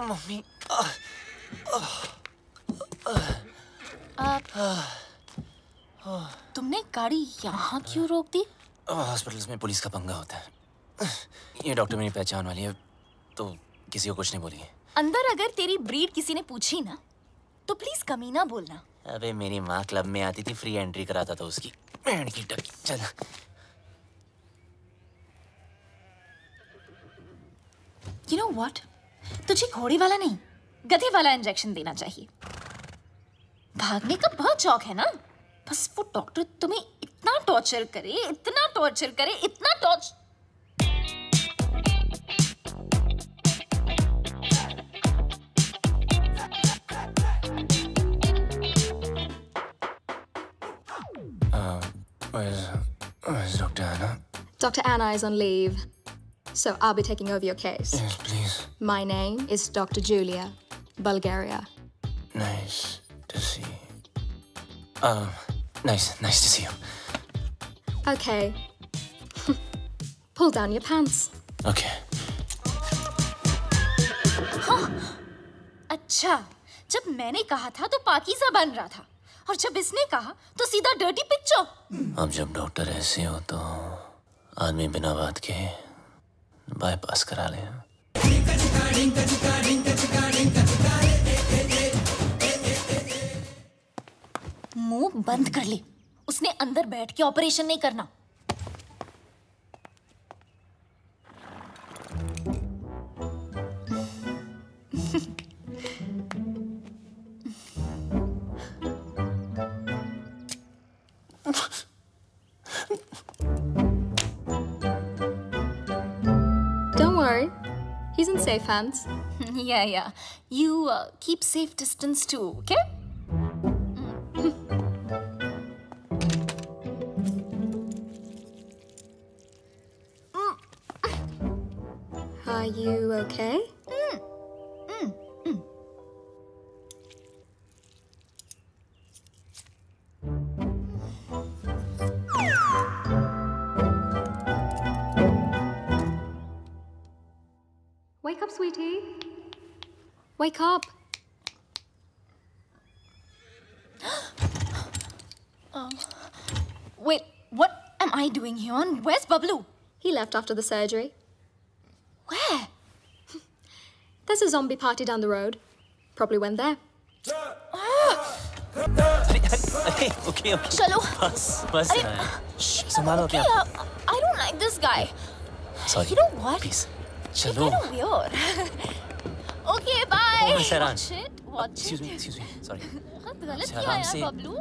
Mummy, तुमने गाड़ी यहाँ क्यों रोक दी? हॉस्पिटल्स में पुलिस का पंगा होता है। ये डॉक्टर मेरी पहचान वाली है, तो किसी को कुछ नहीं बोलिए। अंदर अगर तेरी ब्रीड किसी ने पूछी ना, तो प्लीज कमीना बोलना। अबे मेरी माँ क्लब में आती थी, फ्री एंट्री कराता था उसकी। बैंड की टकी। चल। You know what? तुझे घोड़े वाला नहीं, गधे वाला इंजेक्शन देना चाहिए। भागने का बहुत शौक है ना? बस वो डॉक्टर तुम्हें इतना टॉर्चर करे, इतना टॉर्चर करे, इतना torture. Where's Dr. Anna? Dr. Anna is on leave, so I'll be taking over your case. Yes, please. My name is Dr. Julia, Bulgaria. Nice to see you. Nice to see you. Okay. Pull down your pants. Okay. हाँ, अच्छा, जब मैंने कहा था तो पाकीज़ा बन रहा था, और जब इसने कहा तो सीधा डर्टी पिक्चर। अब जब डॉक्टर ऐसे हो तो आदमी बिना बात के बाईपास करा ले। मुंह बंद कर ले, उसने अंदर बैठ के ऑपरेशन नहीं करना। Don't worry, he's in safe hands. Yeah. You keep safe distance too, okay? Are you okay? Wake up, sweetie. Wake up. Wait, what am I doing here? And where's Bablu? He left after the surgery. Where? There's a zombie party down the road. Probably went there. Okay. चलो. बस संभालो अपने आप. I don't like this guy. Sorry. You know what? Please. It's चलो. kind of weird. Okay, bye. Oh, Miss Iran. Watch Excuse it. me. Sorry. बहुत गलत अच्छा, किया आराम यार से. बबलू.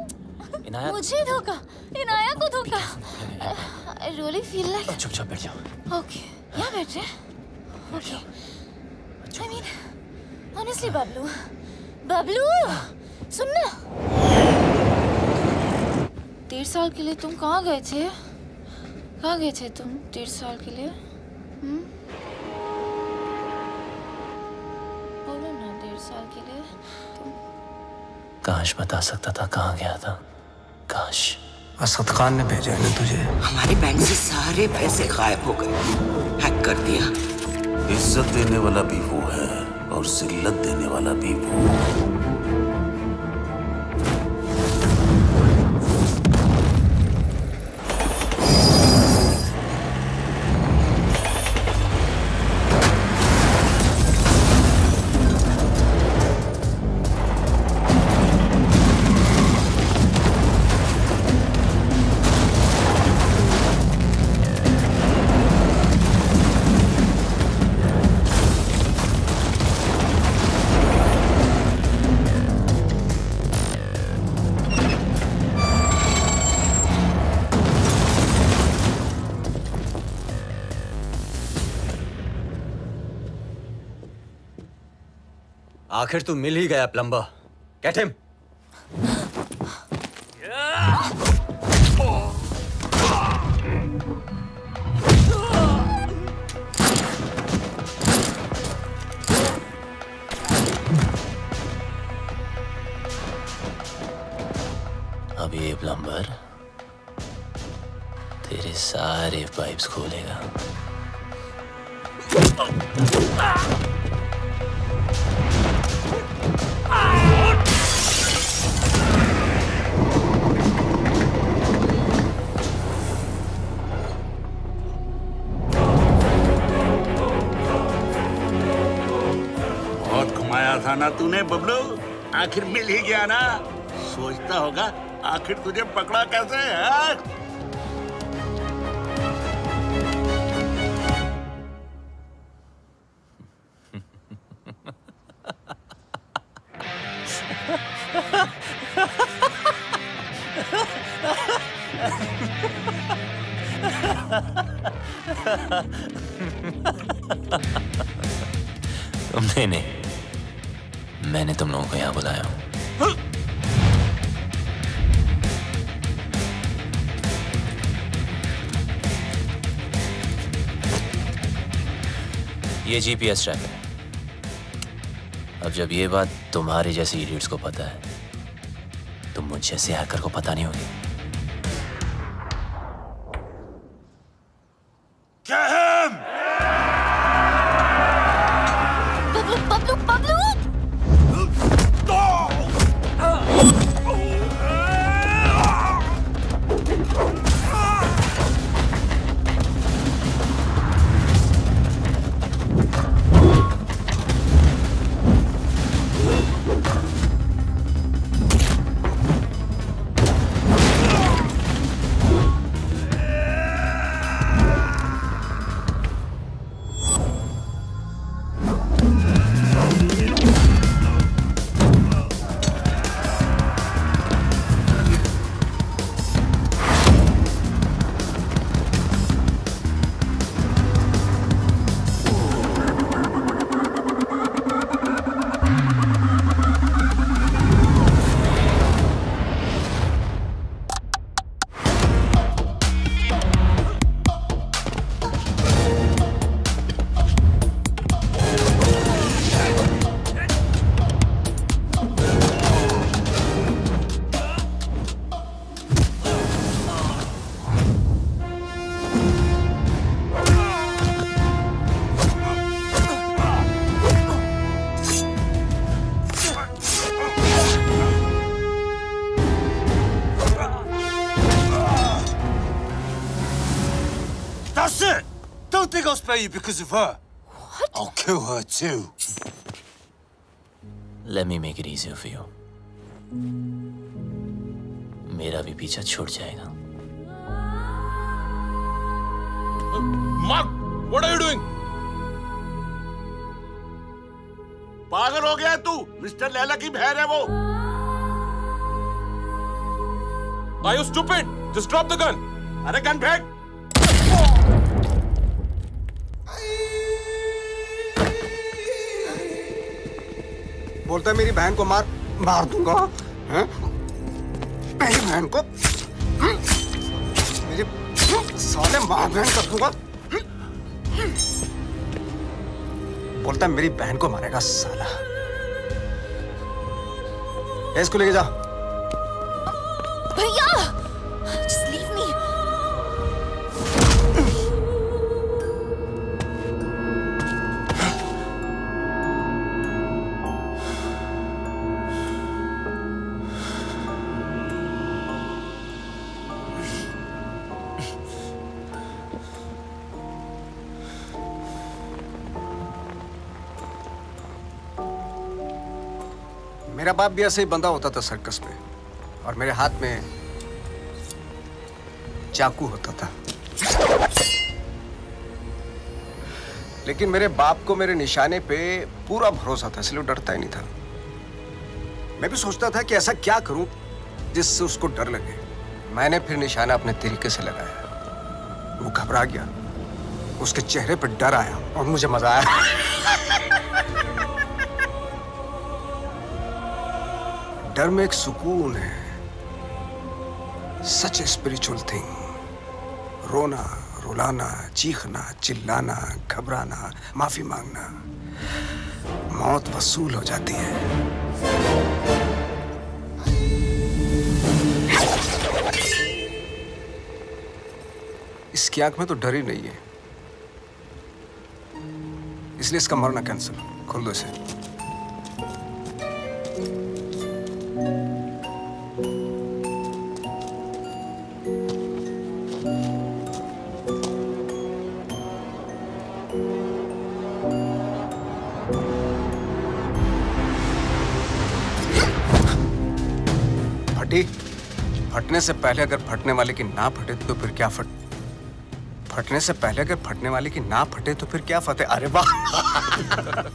इनाया. मुझे धोखा. इनाया को धोखा. I really feel like. चुपचाप बैठ जाओ. Okay. यहाँ बैठ रहे. Okay. I mean, honestly, Bablu. Bablu, सुनना. 1.5 साल के लिए तुम कहाँ गए थे? कहाँ गए थे तुम 1.5 साल के लिए? बोलो ना 1.5 साल के लिए तुम. काश बता सकता था कहाँ गया था. काश. असद खान ने भेजा है ना तुझे. हमारे बैंक से सारे पैसे गायब हो गए. हैक कर दिया. इज्जत देने वाला भी वो है और जिल्लत देने वाला भी वो. आखिर तू मिल ही गया प्लम्बर. Get him. अब ये प्लम्बर तेरे सारे पाइप्स खोलेगा. बहुत घुमाया था ना तूने बबलू. आखिर मिल ही गया ना. सोचता होगा आखिर तुझे पकड़ा कैसे है? तुमने नहीं, मैंने तुम लोगों को यहाँ बुलाया हूँ. ये जीपीएस ट्रैकर है. अब जब ये बात तुम्हारे जैसे इडियट्स को पता है तो मुझ जैसे हैकर को पता नहीं होगी. Bablu, Bablu. you because of her. What? I'll kill her too. Let me make it easier for you. मेरा भी पीछा छूट जाएगा. Mark, what are you doing? पागल हो गया है तू? मिस्टर लैला की बहन है वो. Are you stupid? Just drop the gun. अरे गन फेंक. बोलता है मेरी बहन को मार दूंगा. हैं? मेरी बहन को मेरे साले मार बहन कर दूंगा. बोलता है मेरी बहन को मारेगा साला. इसको लेके जा. भैया, just leave me. मेरा बाप भी ऐसे ही बंधा होता था सर्कस में, और मेरे हाथ में चाकू होता था. लेकिन मेरे बाप को मेरे निशाने पे पूरा भरोसा था, इसलिए डरता ही नहीं था. मैं भी सोचता था कि ऐसा क्या करूं जिससे उसको डर लगे. मैंने फिर निशाना अपने तरीके से लगाया. वो घबरा गया, उसके चेहरे पर डर आया और मुझे मजा आया. डर में एक सुकून है. सच स्पिरिचुअल थिंग. रोना, रुलाना, चीखना, चिल्लाना, घबराना, माफी मांगना, मौत वसूल हो जाती है. इसकी आंख में तो डर ही नहीं है, इसलिए इसका मरना कैंसिल. खोल दो इसे. फटने से पहले अगर फटने वाले की ना फटे तो फिर क्या फटने से पहले अगर फटने वाले की ना फटे तो फिर क्या फतेह. अरे वाह.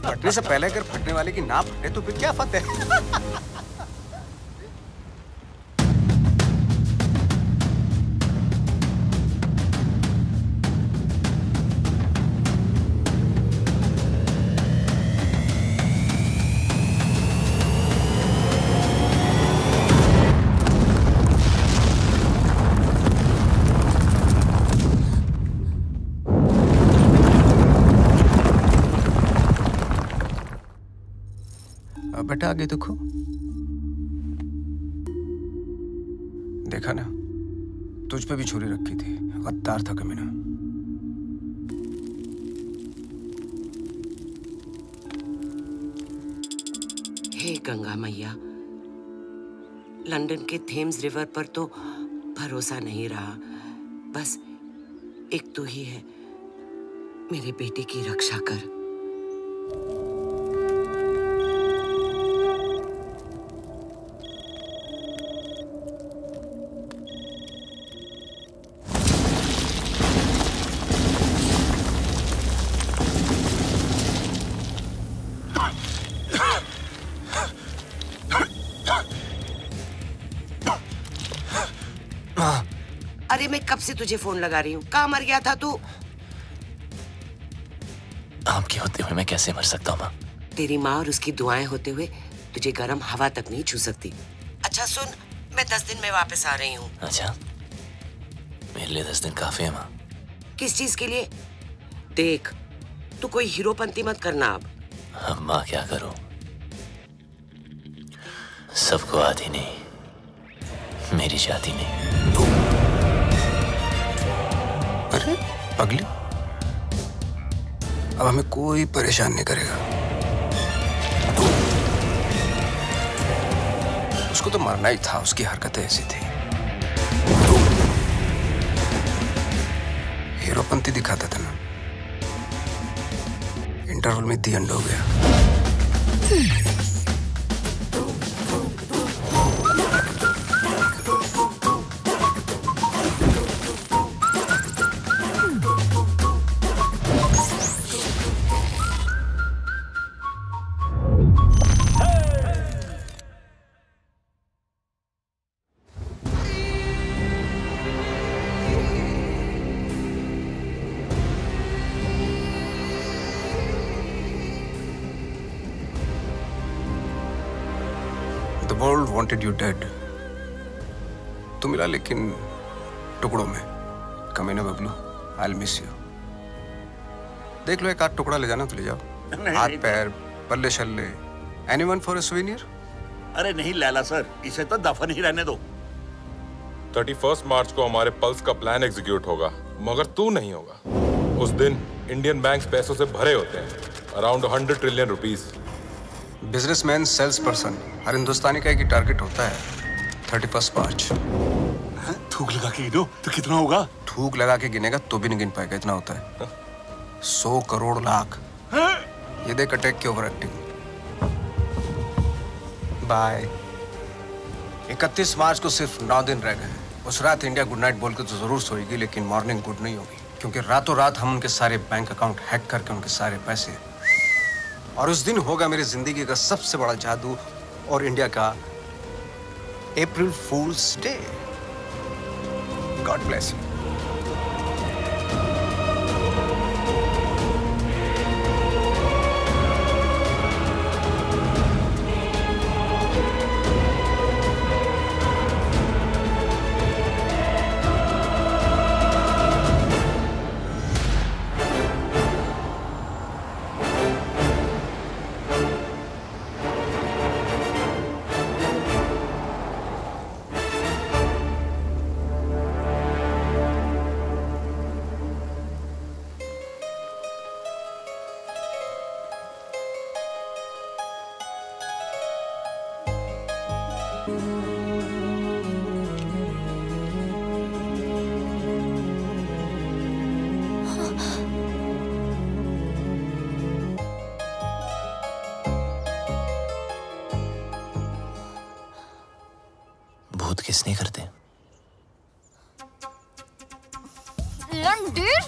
फटने से पहले अगर फटने वाले की ना फटे तो फिर क्या फतेह. बेटा आगे देखो. देखा ना, तुझ पे भी छुरी रखी थी. गद्दार था कमीना. हे गंगा मैया, लंदन के थेम्स रिवर पर तो भरोसा नहीं रहा. बस एक तू ही है. मेरे बेटे की रक्षा कर. अरे मैं कब से तुझे फोन लगा रही हूँ. कहाँ मर गया था तू? आपके होते हुए मैं कैसे मर सकता हूँ माँ? तेरी माँ और उसकी दुआएं होते हुए तुझे गर्म हवा तक नहीं छू सकती. अच्छा सुन, मैं 10 दिन में वापस आ रही हूँ. अच्छा, मेरे लिए 10 दिन काफी है माँ. किस चीज के लिए? देख, तू कोई हीरोपंती मत करना अब. माँ क्या करूं? सबको आती नहीं, मेरी जाती नहीं. अरे पगली, अब हमें कोई परेशान नहीं करेगा. उसको तो मरना ही था, उसकी हरकतें ऐसी थी. हीरोपंती दिखाता था ना, इंटरवल में दी एंड हो गया। The world wanted you dead. तू मिला लेकिन टुकड़ों में। कमीना बबलू, I'll miss you. देख लो एक आध टुकड़ा ले जाना तो ले जाओ। हाथ पैर, पल्ले शल्ले, anyone for a souvenir? अरे नहीं लैला सर, इसे तो दफन ही रहने दो। 31 मार्च को हमारे पल्स का प्लान एग्जीक्यूट होगा, मगर तू नहीं होगा। उस दिन इंडियन बैंक्स पैसों से भरे होते हैं, around 100 trillion rupees. Businessman, sales person, हर हिंदुस्तानी का एक ही टारगेट होता है। 31 मार्च। थूक लगा के गिनो तो कितना होगा? थूक लगा के गिनेगा तो भी नहीं गिन पाएगा, इतना होता है। 100 करोड़ लाख। ये देख अटैक की ओवर एक्टिंग। बाय। 31 मार्च को सिर्फ 9 दिन रह गए। उस रात इंडिया गुड नाइट बोल के तो जरूर सोएगी, लेकिन मॉर्निंग गुड नहीं होगी, क्योंकि रातों रात हम उनके सारे बैंक अकाउंट हैक करके उनके सारे पैसे, और उस दिन होगा मेरी जिंदगी का सबसे बड़ा जादू और इंडिया का अप्रैल फूल्स डे। God bless you. भूत किस नहीं करते? लंडीर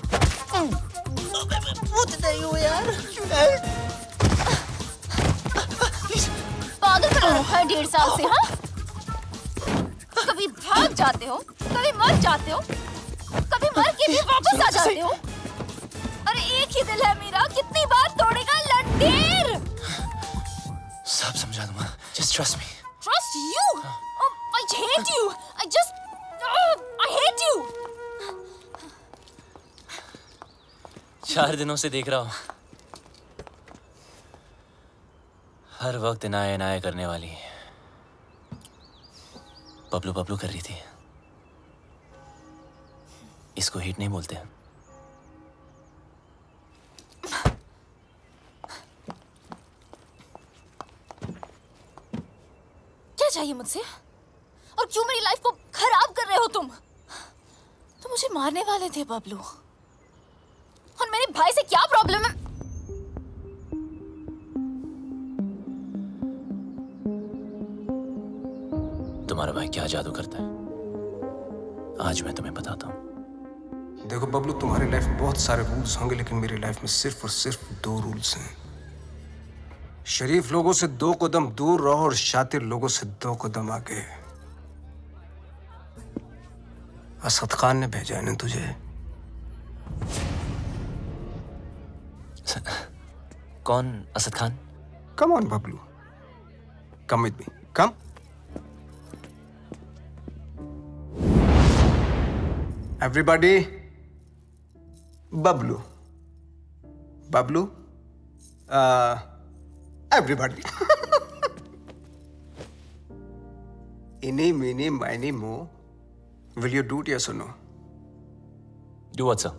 भूत नहीं हो यार। पागल बना रखा है 1.5 साल से। हाँ, कभी भाग जाते हो, कभी मर जाते हो, कभी मर के भी वापस आ जाते हो। अरे एक ही दिल है मेरा, कितनी बार तोड़ेगा लंडीर? सब समझा दूंगा, just trust me. Trust you? I hate you. I hate you. 4 दिनों से देख रहा हूं, हर वक्त इनाया इनाया करने वाली बबलू बबलू कर रही थी। इसको हिट नहीं बोलते। क्या चाहिए मुझसे? और क्यों मेरी लाइफ को खराब कर रहे हो तुम? तुम मुझे मारने वाले थे बबलू, और मेरे भाई से क्या प्रॉब्लम है? तुम्हारा भाई क्या जादू करता है, आज मैं तुम्हें बताता हूं। देखो बबलू, तुम्हारी लाइफ में बहुत सारे रूल्स होंगे, लेकिन मेरी लाइफ में सिर्फ और सिर्फ 2 रूल्स हैं। शरीफ लोगों से 2 कदम दूर रहो और शातिर लोगों से 2 कदम आगे। असद खान ने भेजा है ना तुझे? कौन Asad Khan? Come on Bablu, come with me, come. Everybody, Bablu, Bablu, everybody. इनी मीनी माइनी मो, will you do it yes और नो? Do what sir?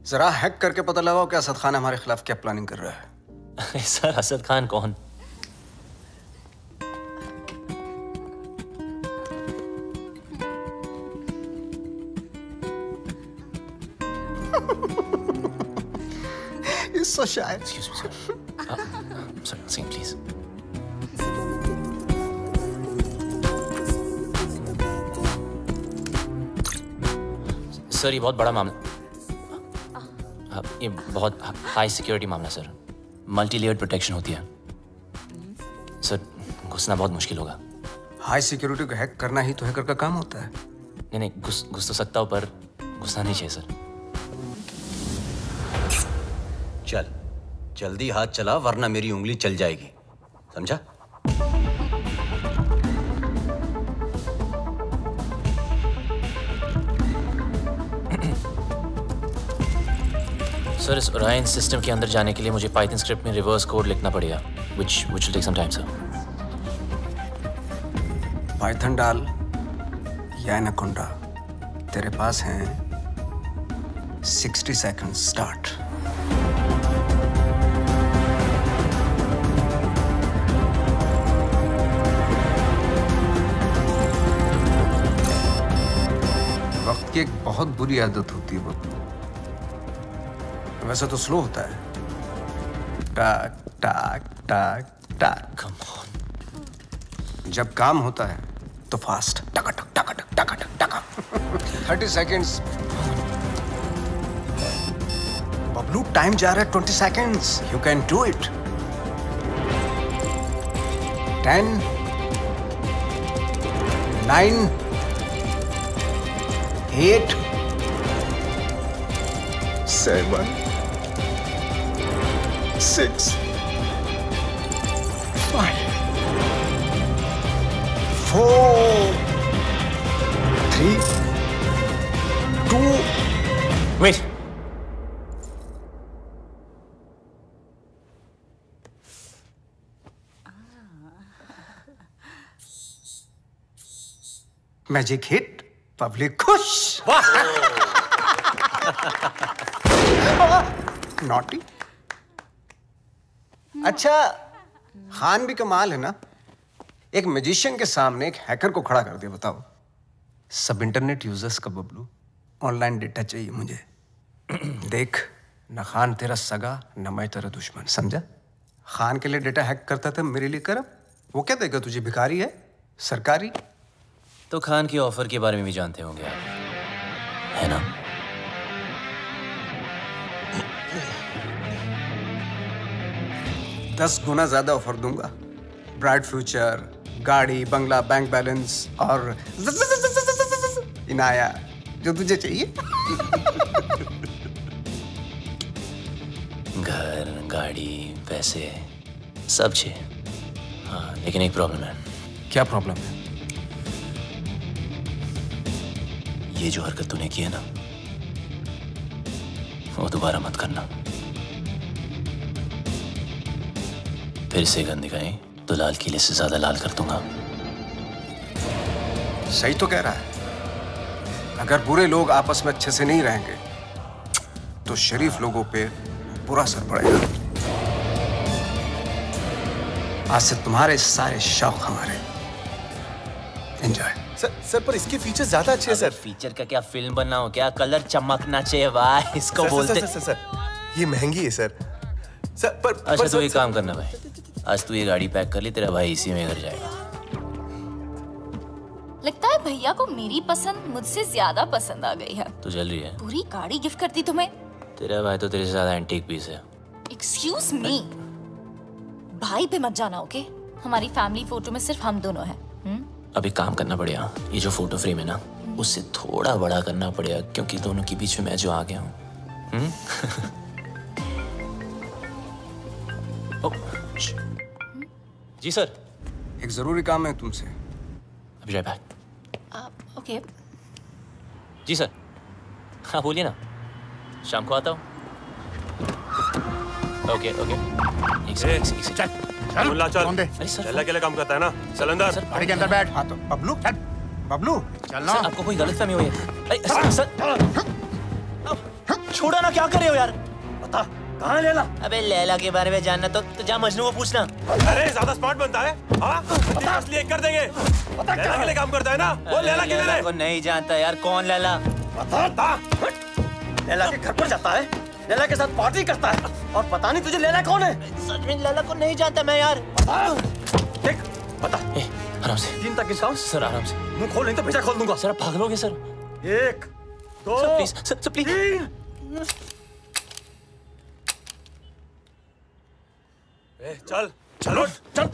जरा हैक करके पता लगाओ कि असद खान हमारे खिलाफ क्या प्लानिंग कर रहा है। सर, असद खान कौन? ये so shy. Excuse me, sir. Sorry, sing, please. Sir, ये बहुत बड़ा मामला, ये बहुत हाई सिक्योरिटी मामला सर। मल्टी लेयर्ड प्रोटेक्शन होती है सर, घुसना बहुत मुश्किल होगा। हाई सिक्योरिटी को हैक करना ही तो हैकर का काम होता है। नहीं, घुस तो सकता हूँ पर घुसना नहीं चाहिए सर। चल, जल्दी हाथ चला वरना मेरी उंगली चल जाएगी, समझा? सर, इस ओरायन सिस्टम के अंदर जाने के लिए मुझे पाइथन स्क्रिप्ट में रिवर्स कोड लिखना पड़ेगा, which will take some time, sir. Python डाल या एनाकोंडा, तेरे पास हैं 60 seconds स्टार्ट। वक्त की एक बहुत बुरी आदत होती है बब्लू। वैसे तो स्लो होता है, टाक टाक टाक टाक। Come on. जब काम होता है तो फास्ट, टका टक टका टक टका टक टका। 30 seconds। बबलू टाइम जा रहा है 20 seconds। You can do it। 10, 9, 8, 7, 6, 5, 4, 3, 2. Wait. Magic hit, public खुश। नॉटी। अच्छा, खान भी कमाल है ना, एक मैजिशियन के सामने एक हैकर को खड़ा कर दिया। बताओ, सब इंटरनेट यूजर्स का बबलू ऑनलाइन डेटा चाहिए मुझे। देख, न खान तेरा सगा न मैं तेरा दुश्मन, समझा? खान के लिए डेटा हैक करता था, मेरे लिए कर। वो क्या देगा तुझे, भिखारी है सरकारी? तो खान की ऑफर के बारे में भी जानते होंगे आप, है ना? दस गुना ज्यादा ऑफर दूंगा। ब्राइट फ्यूचर, गाड़ी, बंगला, बैंक बैलेंस और इनाया, जो तुझे चाहिए। घर, गाड़ी, पैसे, सब चाहिए। हाँ, लेकिन एक प्रॉब्लम है। क्या प्रॉब्लम है? ये जो हरकत तूने की है ना, वो दोबारा मत करना। फिर से गंद दिखाई तो लाल किले से ज्यादा लाल कर दूंगा। सही तो कह रहा है। अगर बुरे लोग आपस में अच्छे से नहीं रहेंगे तो शरीफ लोगों पे बुरा असर पड़ेगा। आज से तुम्हारे सारे शौक हमारे। एंजॉय। सर पर इसके फीचर ज्यादा अच्छे हैं सर। फीचर का क्या, फिल्म बनना हो क्या? कलर चमकना चाहिए वाह, इसको बोलते। सर, ये महंगी है सर। सर पर अच्छा, तो एक काम करना भाई, आज तू ये गाड़ी पैक कर ले, तेरा भाई इसी में घर जाएगा। लगता है भैया को मेरी पसंद मुझसे ज्यादा पसंद आ गई है। तो जल रही है? पूरी गाड़ी गिफ्ट करती तुम्हें। तेरा भाई तो तेरे से ज्यादा एंटीक पीस है। एक्सक्यूज मी, भाई पे मत जाना, ओके? हमारी फैमिली फोटो में सिर्फ हम दोनों हैं। अब एक काम करना पड़ेगा, ये जो फोटो फ्रेम है ना, उससे थोड़ा बड़ा करना पड़ेगा, क्योंकि दोनों के बीच में मैं जो आ गया हूँ। जी सर। एक जरूरी काम है तुमसे। अभी राइट बैक। ओके। जी सर। हाँ बोलिए ना, शाम को आता हूँ। Okay okay. एक सेकंड। चल मुल्ला चल। चल अकेले काम करता है ना, चल अंदर। गाड़ी के अंदर बैठ। हाँ तो बबलू चल, बबलू चल ना। सर, आपको कोई गलतफहमी हुई है? सर छोड़ो ना, क्या कर रहे हो यार? बता कहाँ है लैला? अबे लैला के बारे में जानना तो जा मजनू को पूछना। अरे ज्यादा स्मार्ट बनता है, हाँ? असली कर देंगे। लैला के लिए काम करता है ना, वो लैला के लिए। को नहीं जानता यार, कौन लैला? बता। लैला के घर पर जाता है, लैला के साथ पार्टी करता है। और पता नहीं तुझे लैला कौन है? सच में लैला को नहीं जानता मैं यार। देख बता। आराम से। 3 तक गिनता हूं। सर आराम से। मुंह खोल नहीं तो भेजा खोल दूंगा। सर आप पागलोगे sir. 1 2 sir please sir please. 3। चल चलो चल।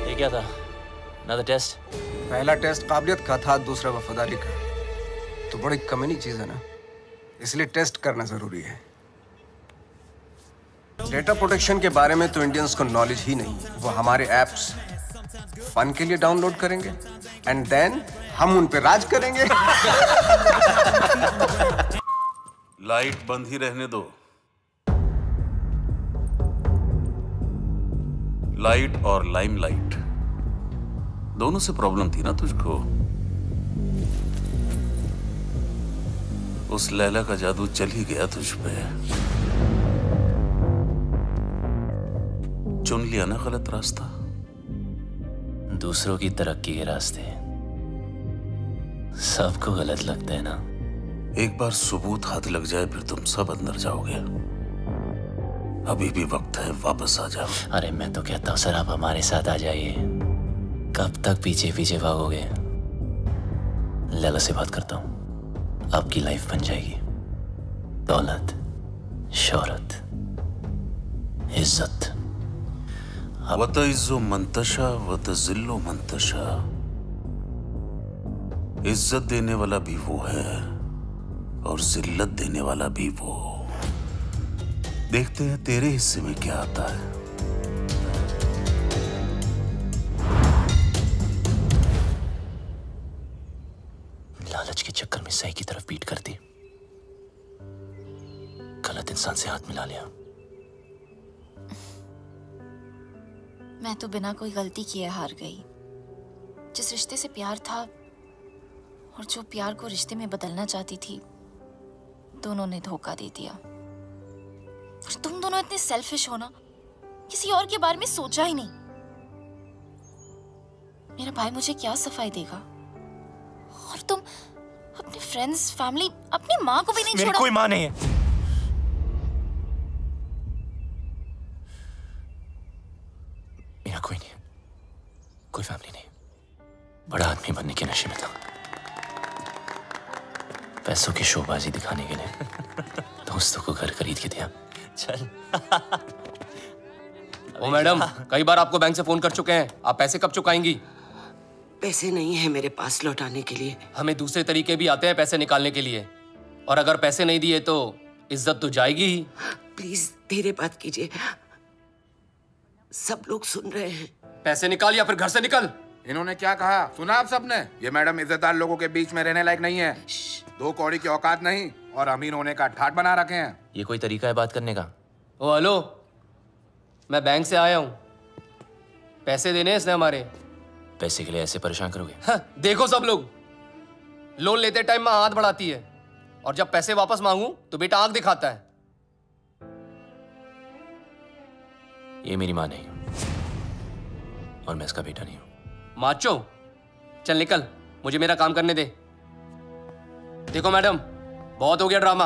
ये क्या था? Another test? पहला टेस्ट काबिलियत का था, दूसरा वफादारी का। तो बड़ी कमीनी चीज है ना, इसलिए टेस्ट करना जरूरी है। डेटा प्रोटेक्शन के बारे में तो इंडियंस को नॉलेज ही नहीं। वो हमारे एप्स फन के लिए डाउनलोड करेंगे एंड देन हम उन पे राज करेंगे। लाइट बंद ही रहने दो। लाइट और लाइमलाइट दोनों से प्रॉब्लम थी ना तुझको। उस लैला का जादू चल ही गया तुझ पे। चुन लिया ना गलत रास्ता। दूसरों की तरक्की के रास्ते सबको गलत लगते हैं ना। एक बार सबूत हाथ लग जाए फिर तुम सब अंदर जाओगे। अभी भी वक्त है, वापस आ जाओ। अरे मैं तो कहता हूँ सर आप हमारे साथ आ जाइए। कब तक पीछे पीछे भागोगे? लैला से बात करता हूँ, आपकी लाइफ बन जाएगी। दौलत, शोहरत, इज्जत। वतइज़्ज़ु मंतशा वतज़िल्लु मंतशा। इज्जत देने वाला भी वो है और जिल्लत देने वाला भी वो। देखते हैं तेरे हिस्से में क्या आता है। लालच के चक्कर में सही की तरफ पीट कर दी, गलत इंसान से हाथ मिला लिया। मैं तो बिना कोई गलती किए हार गई। जिस रिश्ते से प्यार था और जो प्यार को रिश्ते में बदलना चाहती थी, दोनों ने धोखा दे दिया। और तुम दोनों इतने सेल्फिश हो ना, किसी और के बारे में सोचा ही नहीं। मेरा भाई मुझे क्या सफाई देगा? और तुम अपने फ्रेंड्स, फैमिली, अपनी माँ को भी नहीं छोड़ा। मेरी कोई माँ नहीं है। मेरा कोई नहीं, कोई फैमिली नहीं। बड़ा आदमी बनने के नशे में था, पैसों की शोबाजी दिखाने के लिए दोस्तों को घर खरीद के दिया। चल। ओ मैडम, कई बार आपको बैंक से फोन कर चुके हैं, आप पैसे कब चुकाएंगी? पैसे नहीं है मेरे पास लौटाने के लिए। हमें दूसरे तरीके भी आते हैं पैसे निकालने के लिए, और अगर पैसे नहीं दिए तो इज्जत तो जाएगी ही। प्लीज धीरे बात कीजिए, सब लोग सुन रहे हैं। पैसे निकाल या फिर घर से निकल। इन्होंने क्या कहा सुना आप सबने? ये मैडम इज्जतदार लोगों के बीच में रहने लायक नहीं है। 2 कौड़ी की औकात नहीं और अमीर होने का ठाट बना रखे हैं। ये कोई तरीका है बात करने का? ओ हेलो, मैं बैंक से आया हूँ, पैसे देने इसने हमारे। पैसे के लिए ऐसे परेशान करोगे? हाँ, देखो सब लोग, लोन लेते टाइम माँ हाथ बढ़ाती है और जब पैसे वापस मांगू तो बेटा आंख दिखाता है। ये मेरी माँ नहीं और मैं इसका बेटा नहीं हूं। माचो, चल निकल, मुझे मेरा काम करने दे। देखो मैडम, बहुत हो गया ड्रामा,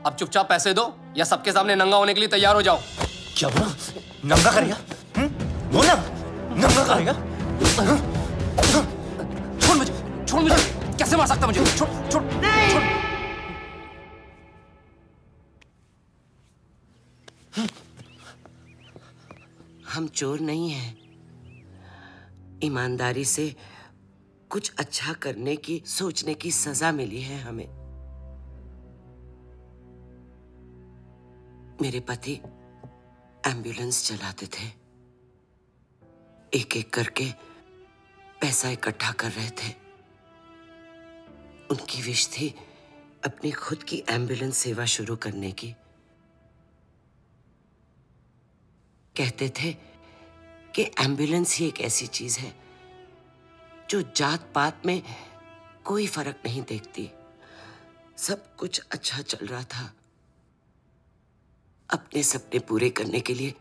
अब चुपचाप पैसे दो या सबके सामने नंगा होने के लिए तैयार हो जाओ। क्या बोला? नंगा करेगा? बोला नंगा करेगा? छोड़ मुझे, छोड़ मुझे, कैसे मार सकता मुझे? छोड़, छोड़, छोड़। हम चोर नहीं हैं। ईमानदारी से कुछ अच्छा करने की, सोचने की सजा मिली है हमें। मेरे पति एम्बुलेंस चलाते थे, एक एक करके पैसा इकट्ठा कर रहे थे। उनकी विश थी अपनी खुद की एम्बुलेंस सेवा शुरू करने की। कहते थे कि एम्बुलेंस ही एक ऐसी चीज है जो जात पात में कोई फर्क नहीं देखती। सब कुछ अच्छा चल रहा था। अपने सपने पूरे करने के लिए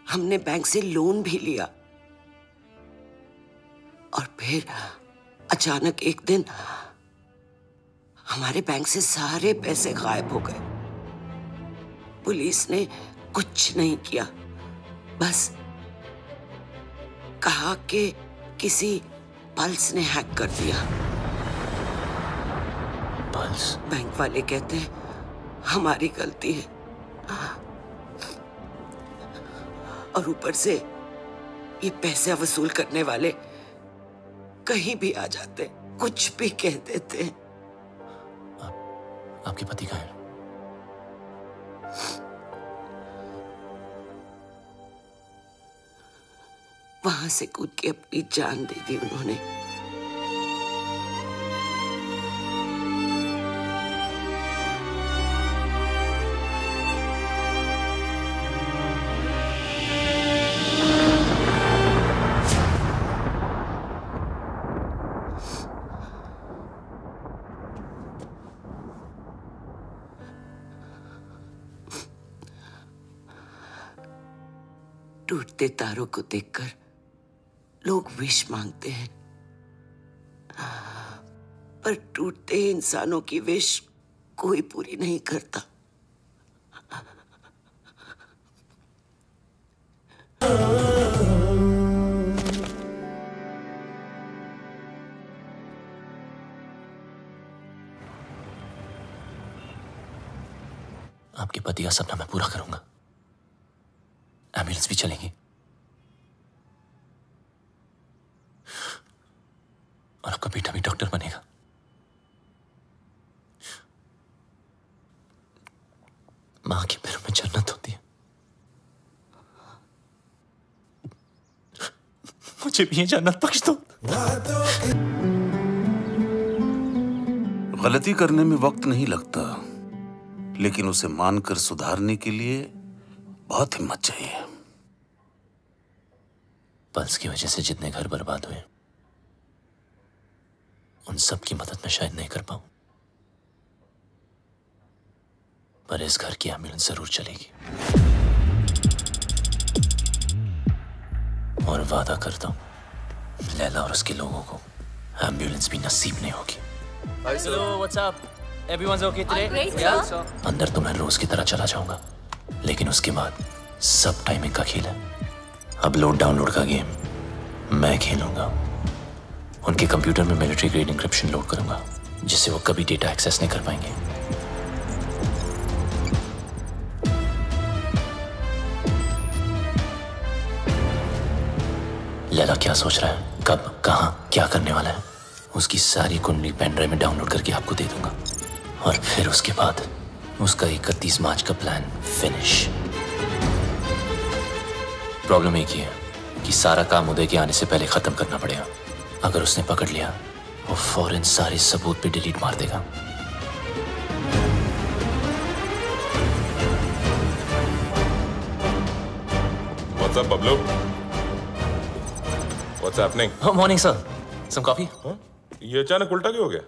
हमने बैंक से लोन भी लिया और फिर अचानक एक दिन हमारे बैंक से सारे पैसे गायब हो गए। पुलिस ने कुछ नहीं किया, बस कहा कि किसी पल्स ने हैक कर दिया। पल्स? बैंक वाले कहते हैं हमारी गलती है, और ऊपर से ये पैसे वसूल करने वाले कहीं भी आ जाते, कुछ भी कह देते हैं। आपके पति कहाँ हैं? वहां से कूद के अपनी जान दे दी उन्होंने। टूटते तारों को देखकर लोग विश मांगते हैं, पर टूटते इंसानों की विश कोई पूरी नहीं करता। आपके पति का सपना मैं पूरा करूंगा। एम्बुलेंस भी चलेंगी और आपका बेटा भी डॉक्टर बनेगा। मां के पैरों में जन्नत होती है। मुझे भी ये जन्नत बख्श दो। गलती करने में वक्त नहीं लगता, लेकिन उसे मानकर सुधारने के लिए बहुत हिम्मत चाहिए। पल्स की वजह से जितने घर बर्बाद हुए, उन सब की मदद मैं शायद नहीं कर पाऊं, पर इस घर की एम्बुलेंस जरूर चलेगी। और वादा करता हूं, लैला और उसके लोगों को एम्बुलेंस भी नसीब नहीं होगी। Hello, what's up? Everyone's okay today? Great, Yeah. sir. अंदर तो मैं रोज की तरह चला जाऊंगा, लेकिन उसके बाद सब टाइमिंग का खेल है। अपलोड डाउनलोड का गेम मैं खेलूंगा। उनके कंप्यूटर में मिलिट्री ग्रेड इंक्रिप्शन लोड करूंगा, जिससे वो कभी डेटा एक्सेस नहीं कर पाएंगे। लैला क्या सोच रहा है, कब, कहां, क्या करने वाला है, उसकी सारी कुंडली पेन ड्राइव में डाउनलोड करके आपको दे दूंगा। और फिर उसके बाद उसका 31 मार्च का प्लान फिनिश। प्रॉब्लम एक ही है कि सारा काम उदय के आने से पहले खत्म करना पड़ेगा। अगर उसने पकड़ लिया, वो फौरन सारे सबूत पे डिलीट मार देगा। What's up, Bablu? What's happening? Oh, morning, sir. Some coffee? ये अचानक उल्टा क्यों हो गया?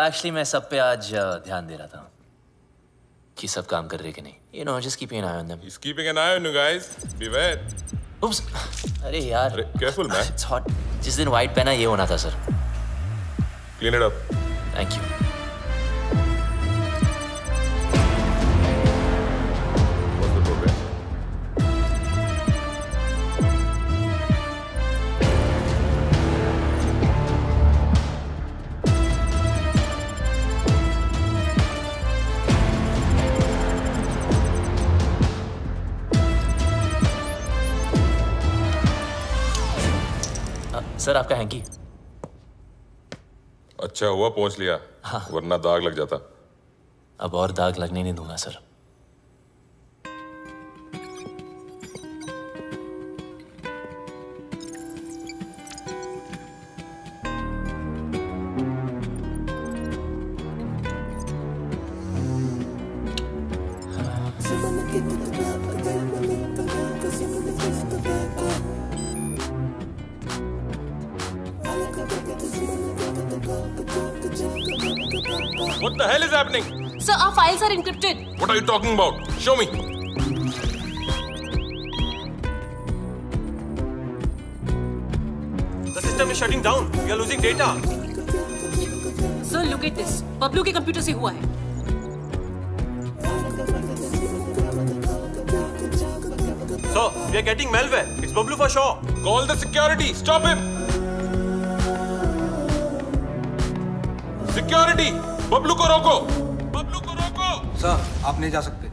Actually, मैं सब पे आज ध्यान दे रहा था कि सब काम कर रहे कि नहीं। You know, just keeping an eye on them. He's keeping an eye on you guys. Beware. Oops. अरे यार। अरे careful man. It's hot. जिस दिन white पहना ये होना था sir. Clean it up. Thank you. What's the program? Sir आपका हैंकी। अच्छा हुआ पहुंच लिया, वरना दाग लग जाता। अब और दाग लगने नहीं दूंगा sir. What the hell is happening? Sir, our files are encrypted. What are you talking about? Show me. The system is shutting down. We are losing data. Locate this. Bablu के कंप्यूटर से हुआ है। So, we are getting malware. It's Bablu for sure. Call the security. Stop him. Security. Bablu को रोको. बबलू को रोको. Sir, आप नहीं जा सकते।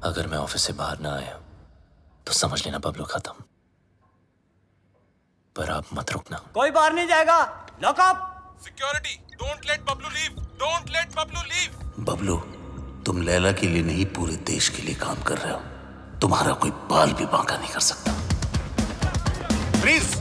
अगर मैं ऑफिस से बाहर ना आया तो समझ लेना बबलू खत्म। पर आप मत रुकना। कोई बाहर नहीं जाएगा। Lock up. Security. Don't let Bablu leave. Don't let Bablu leave. Bablu, तुम लैला के लिए नहीं पूरे देश के लिए काम कर रहे हो। तुम्हारा कोई बाल भी बांका नहीं कर सकता। प्लीज।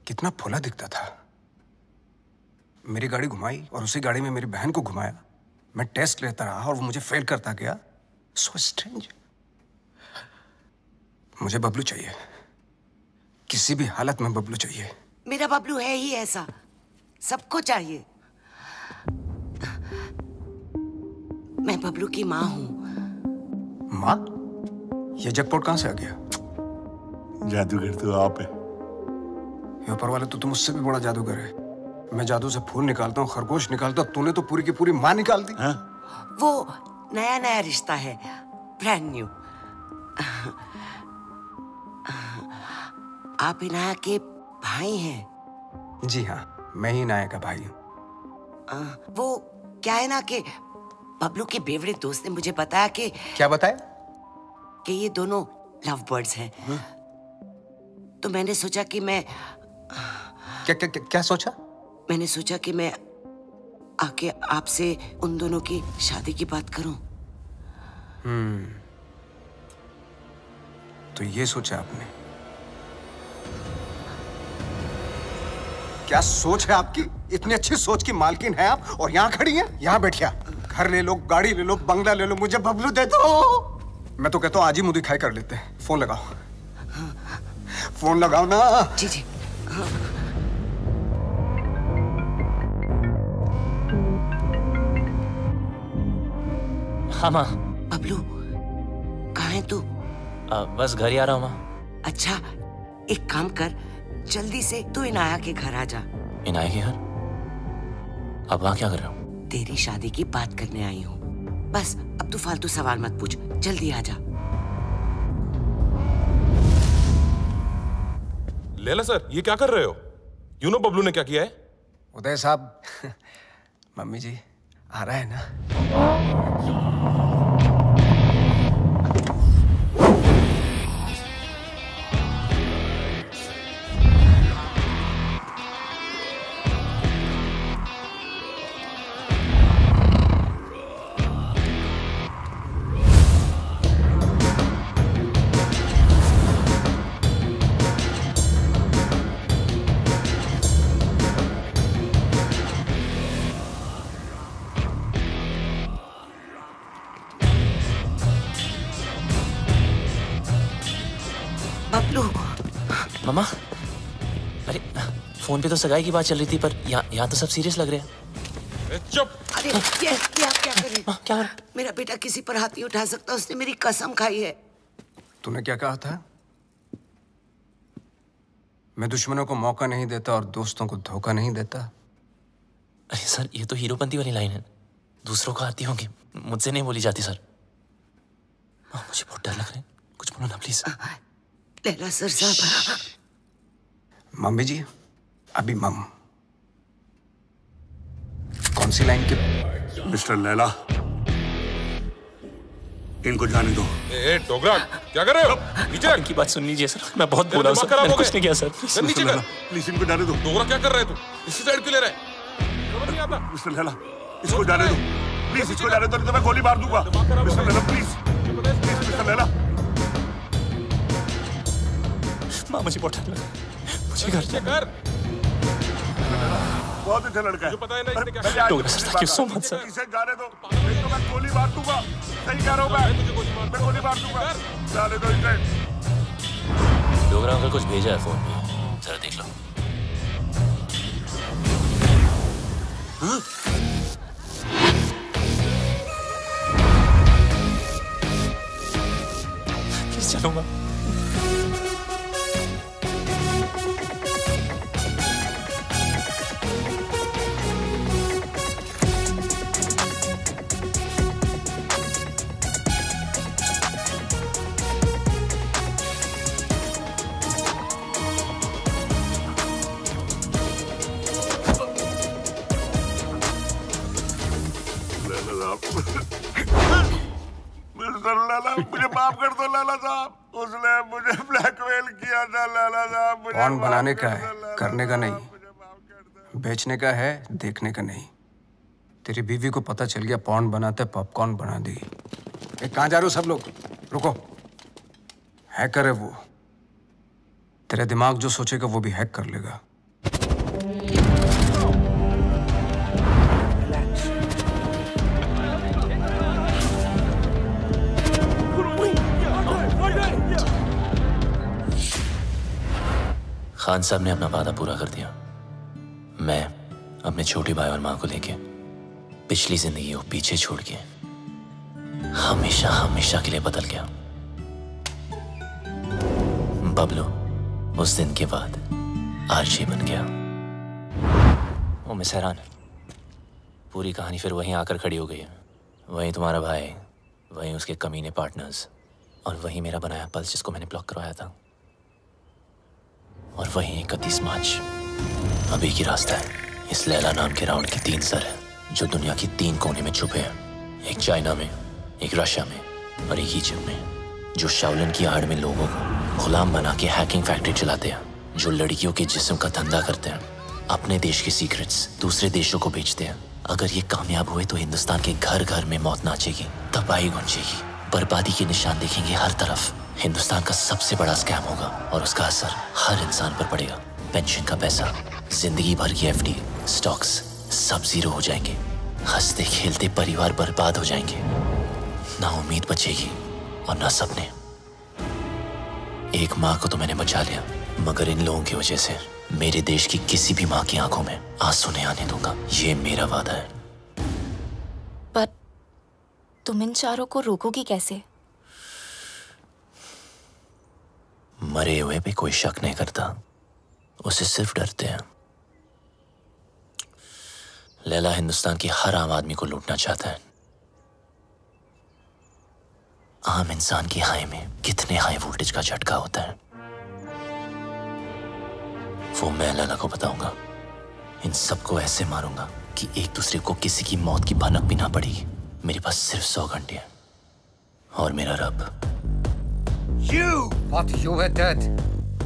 कितना भोला दिखता था। मेरी गाड़ी घुमाई और उसी गाड़ी में मेरी बहन को घुमाया। मैं टेस्ट लेता रहा और वो मुझे फेल करता गया। So strange. मुझे बबलू चाहिए। किसी भी हालत में बबलू चाहिए। मेरा बबलू है ही ऐसा, सबको चाहिए। मैं बबलू की माँ हूँ। माँ? ये जैकपॉट कहाँ से आ गया? जादूगर तो आप है। ये ऊपर वाले तो तुम मुझसे भी बड़ा जादूगर है। मैं जादू से फूल निकालता हूँ, खरगोश निकालता हूँ, तूने तो पूरी की पूरी माँ निकाल दी। वो नया नया रिश्ता है, ब्रांड न्यू। आप इनाया के भाई हैं? जी हाँ, मैं ही इनाया का भाई हूँ। वो क्या है ना कि बबलू के बेवड़े दोस्त ने मुझे बताया कि क्या बताया? कि ये दोनों लव बर्ड्स हैं। तो मैंने सोचा कि मैं क्या सोचा? मैंने सोचा कि मैं आके आपसे उन दोनों की शादी की बात करूं। तो ये सोचा आपने? क्या सोच है आपकी? इतनी अच्छी सोच की मालकिन है आप और यहाँ खड़ी हैं? यहाँ बैठिया। घर ले लो, गाड़ी ले लो, बंगला ले लो, मुझे बबलू दे दो। मैं तो कहता हूँ आज ही मुंह दिखाई कर लेते हैं। फोन लगाओ। फोन लगाओ ना। जी जी। हाँ माँ। बबलू, कहाँ है तू? बस घर ही आ रहा हूँ माँ। अच्छा, एक काम कर, जल्दी से तू इनाया के घर आ जा। इनाया के घर? अब वहाँ क्या कर रहा हूँ? तेरी शादी की बात करने आई हूँ। बस अब तू फालतू सवाल मत पूछ, जल्दी आ जा। लैला सर, ये क्या कर रहे हो? यू नो बबलू ने क्या किया है? उदय साहब, मम्मी जी आ रहा है ना? मामा, अरे फोन पे तो सगाई की बात चल रही थी, पर यहाँ तो सब सीरियस लग रहे हैं। चुप। अरे ये आप क्या कर रहे हैं? क्या? मेरा बेटा किसी पर हाथ नहीं उठा सकता, उसने मेरी कसम खाई है। तूने क्या कहा था? मैं दुश्मनों को मौका नहीं देता और दोस्तों को धोखा नहीं देता। अरे सर, ये तो हीरोपंती वाली लाइन है, दूसरों को आती होगी, मुझसे नहीं बोली जाती सर। मुझे बहुत डर लग रहा है, कुछ बोलो ना प्लीज। लैला सर साहब। मम्मी जी, अभी मम कौन सी लाइन के? मिस्टर लैला, इनको जाने दो। ए डोगरा, क्या कर रहे हो? नीचे रख। इनकी बात सुन लीजिए सर, मैं बहुत बोला हूं सर, मैंने कुछ नहीं किया सर। नीचे कर। प्लीज इनको जाने दो। डोगरा क्या कर रहे हो? तू इसी साइड क्यों ले रहा है? मिस्टर लैला, इसको जाने दो। प्लीज इसको जाने दो, नहीं तो मैं गोली मार दूंगा। Mister Laila please, mister Laila. माँ मुझे बहुत डर लगा, मुझे घर कर। बहुत अच्छा लड़का है। मुझे पता है ना इसने क्या किया। Thank you so much sir. इसे जाने दो, नहीं तो मैं गोली मार दूंगा। सही कह रहा हूँ मैं गोली मार दूंगा। जाने दो इसे। डोगरा अंकल कुछ भेजा है फोन में, जरा देख लो। प्लीज चलूंगा। मिस्टर लैला, मुझे माफ कर दो लैला साहब। उसने मुझे ब्लैकमेल किया था लैला साहब। पॉन बनाने का है, करने का नहीं। बेचने का है, देखने का नहीं। तेरी बीवी को पता चल गया पॉन बनाते पॉपकॉर्न बना दी। कहाँ जा रहे हो सब लोग? रुको। हैकर है वो। तेरे दिमाग जो सोचेगा वो भी हैक कर लेगा। खान साहब ने अपना वादा पूरा कर दिया। मैं अपने छोटे भाई और माँ को लेके पिछली जिंदगी को पीछे छोड़ के हमेशा हमेशा के लिए बदल गया। बबलू उस दिन के बाद आरजे बन गया। ओ मिस हैरान, पूरी कहानी फिर वहीं आकर खड़ी हो गई है। वहीं तुम्हारा भाई, वहीं उसके कमीने पार्टनर्स, और वहीं मेरा बनाया पल्स जिसको मैंने ब्लॉक करवाया था, और वहीं 31 मार्च अभी की रास्ता है। इस लैला नाम के राउंड के 3 सर हैं जो दुनिया की 3 कोने में छुपे हैं। एक चाइना में, एक रशिया में और एक इजिप्ट में, जो शाओलिन की आड़ में लोगों को गुलाम बना के हैकिंग फैक्ट्री चलाते हैं, जो लड़कियों के जिस्म का धंधा करते हैं, अपने देश के सीक्रेट्स दूसरे देशों को बेचते हैं। अगर ये कामयाब हुए तो हिंदुस्तान के घर घर में मौत नाचेगी, तबाही गूंजेगी, बर्बादी के निशान देखेंगे हर तरफ। हिंदुस्तान का सबसे बड़ा स्कैम होगा और उसका असर हर इंसान पर पड़ेगा। पेंशन का पैसा, जिंदगी भर की एफडी, स्टॉक्स सब जीरो हो जाएंगे। हंसते खेलते परिवार बर्बाद हो जाएंगे। ना उम्मीद बचेगी और ना सपने। एक माँ को तो मैंने बचा लिया, मगर इन लोगों की वजह से मेरे देश की किसी भी माँ की आंखों में आंसू नहीं आने दूंगा। ये मेरा वादा है। पर तुम इन चारों को रोकोगी कैसे? मरे हुए पे कोई शक नहीं करता, उसे सिर्फ डरते हैं। लैला हिंदुस्तान की हर आम आदमी को लूटना चाहता है। आम इंसान की हाई में कितने हाई वोल्टेज का झटका होता है वो मैं लैला को बताऊंगा। इन सबको ऐसे मारूंगा कि एक दूसरे को किसी की मौत की भनक भी ना पड़ेगी। मेरे पास सिर्फ 100 घंटे हैं और मेरा रब You were dead.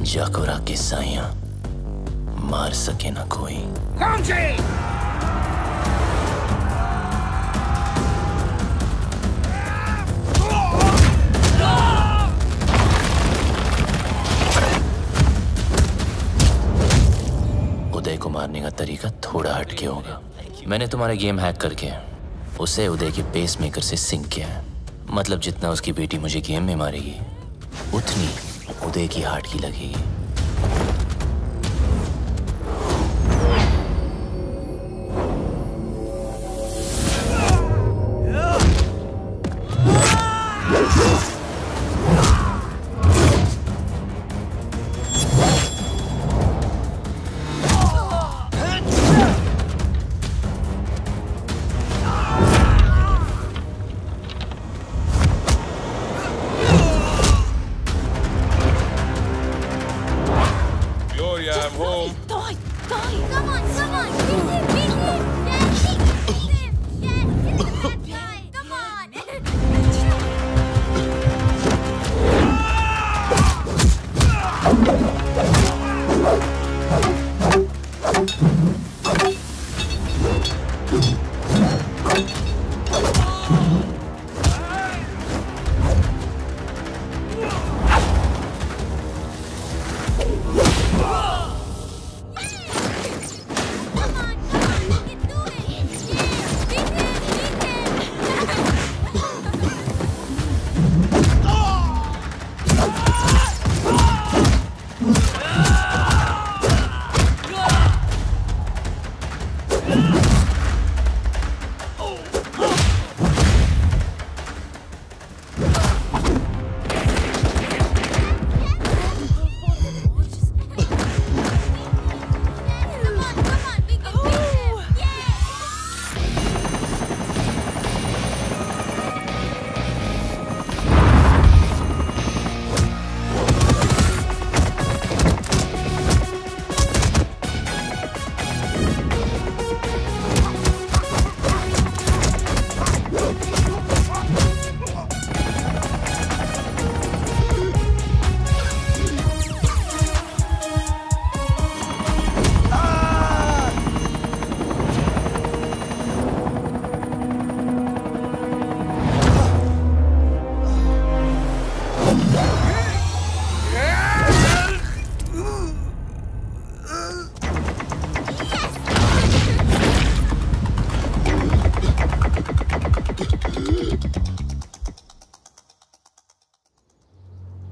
जाकोरा के साइयां मार सके ना कोई। उदय को मारने का तरीका थोड़ा हटके होगा। मैंने तुम्हारा गेम हैक करके उसे उदय के पेसमेकर से सिंक किया है। मतलब जितना उसकी बेटी मुझे गेम में मारेगी उतनी उदय की हार्ट की लगेगी।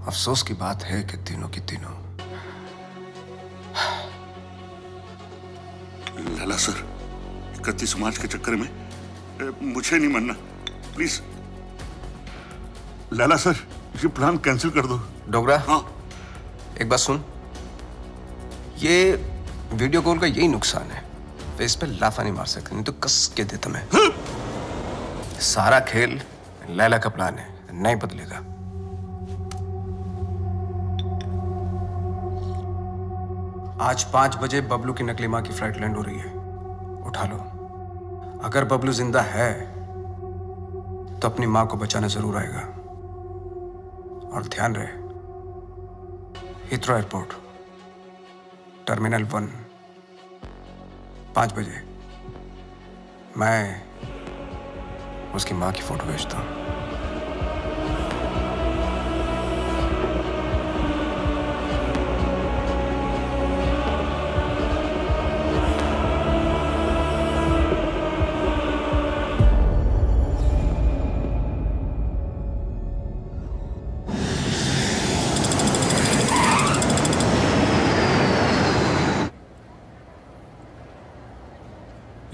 अफसोस की बात है कि तीनों की तीनों। लाला सर, 31 मार्च के चक्कर में मुझे नहीं मरना, प्लीज। लाला सर, ये प्लान कैंसिल कर दो। डोगरा, हाँ, एक बात सुन। ये वीडियो कॉल का यही नुकसान है, फेस पे लाफा नहीं मार सकते, नहीं तो कस के दे तुम्हें। सारा खेल लैला का प्लान है, नहीं बदलेगा। आज 5 बजे बबलू की नकली मां की फ्लाइट लैंड हो रही है, उठा लो। अगर बबलू जिंदा है तो अपनी मां को बचाना जरूर आएगा। और ध्यान रहे, हीथ्रो एयरपोर्ट, टर्मिनल 1, 5 बजे मैं उसकी मां की फोटो भेजता हूं।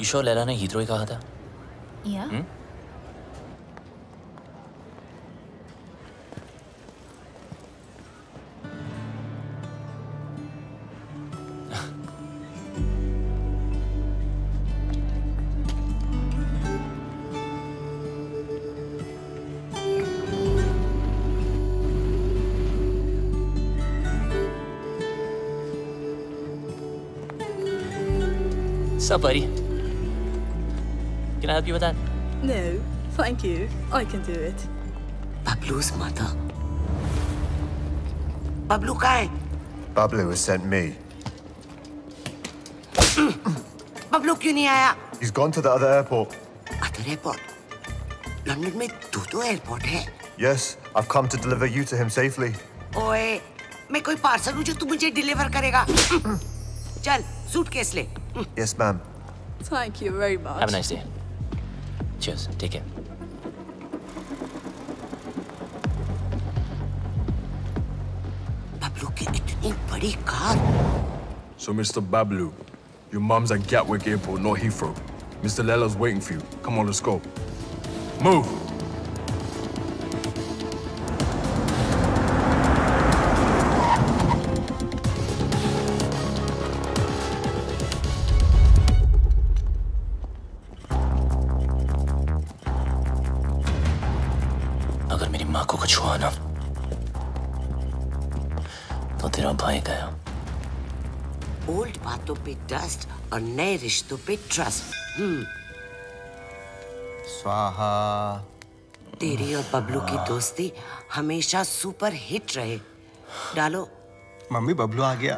ईशो लैला ने हीथ्रो ही कहा था। या Sup, buddy? Can I help you with that? No, thank you. I can do it. Bablu's mother. Bablu कहाँ है? Bablu has sent me. Bablu क्यों नहीं आया? He's gone to the other airport. Other airport? London में 2 airport है? Yes, I've come to deliver you to him safely. ओए, मैं कोई पार्सल हूँ जो तू मुझे डिलीवर करेगा? चल, सूटकेस ले। Yes, ma'am. Thank you very much. Have a nice day. Cheers. Take care. Bablu की इतनी बड़ी car. So, Mr. Bablu, your mum's at Gatwick Airport, not Heathrow. Mr. Lella's waiting for you. Come on, let's go. Move! अगर मेरी माँ को कुछ हुआ ना तो तेरा भाई गया। ओल्ड बातों पे डस्ट और नए रिश्तों पे ट्रस्ट। स्वाहा। तेरी और बबलू की दोस्ती हमेशा सुपर हिट रहे। डालो। मम्मी, बबलू आ गया।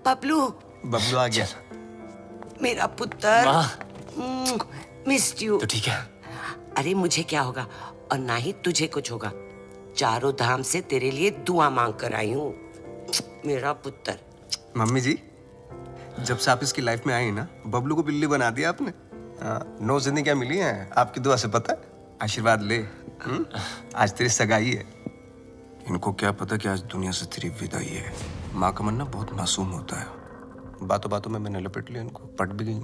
बबलू। बबलू आ गया। मेरा पुत्र। Missed you. तो ठीक है। अरे मुझे क्या होगा और ना ही तुझे कुछ होगा। चारों धाम से तेरे लिए दुआ मांग कर आई हूँ, मेरा पुत्र। मम्मी जी, जब से आप इसकी लाइफ में आई ना, बबलू को बिल्ली बना दिया आपने। 9 जिंदगियां मिली हैं आपकी दुआ से, पता है? आशीर्वाद ले। आज तेरी सगाई है। इनको क्या पता कि आज दुनिया से तेरी विदाई है। माँ का मन ना बहुत मासूम होता है। बातों बातों में मैंने लपेट लिया इनको, पट भी गई।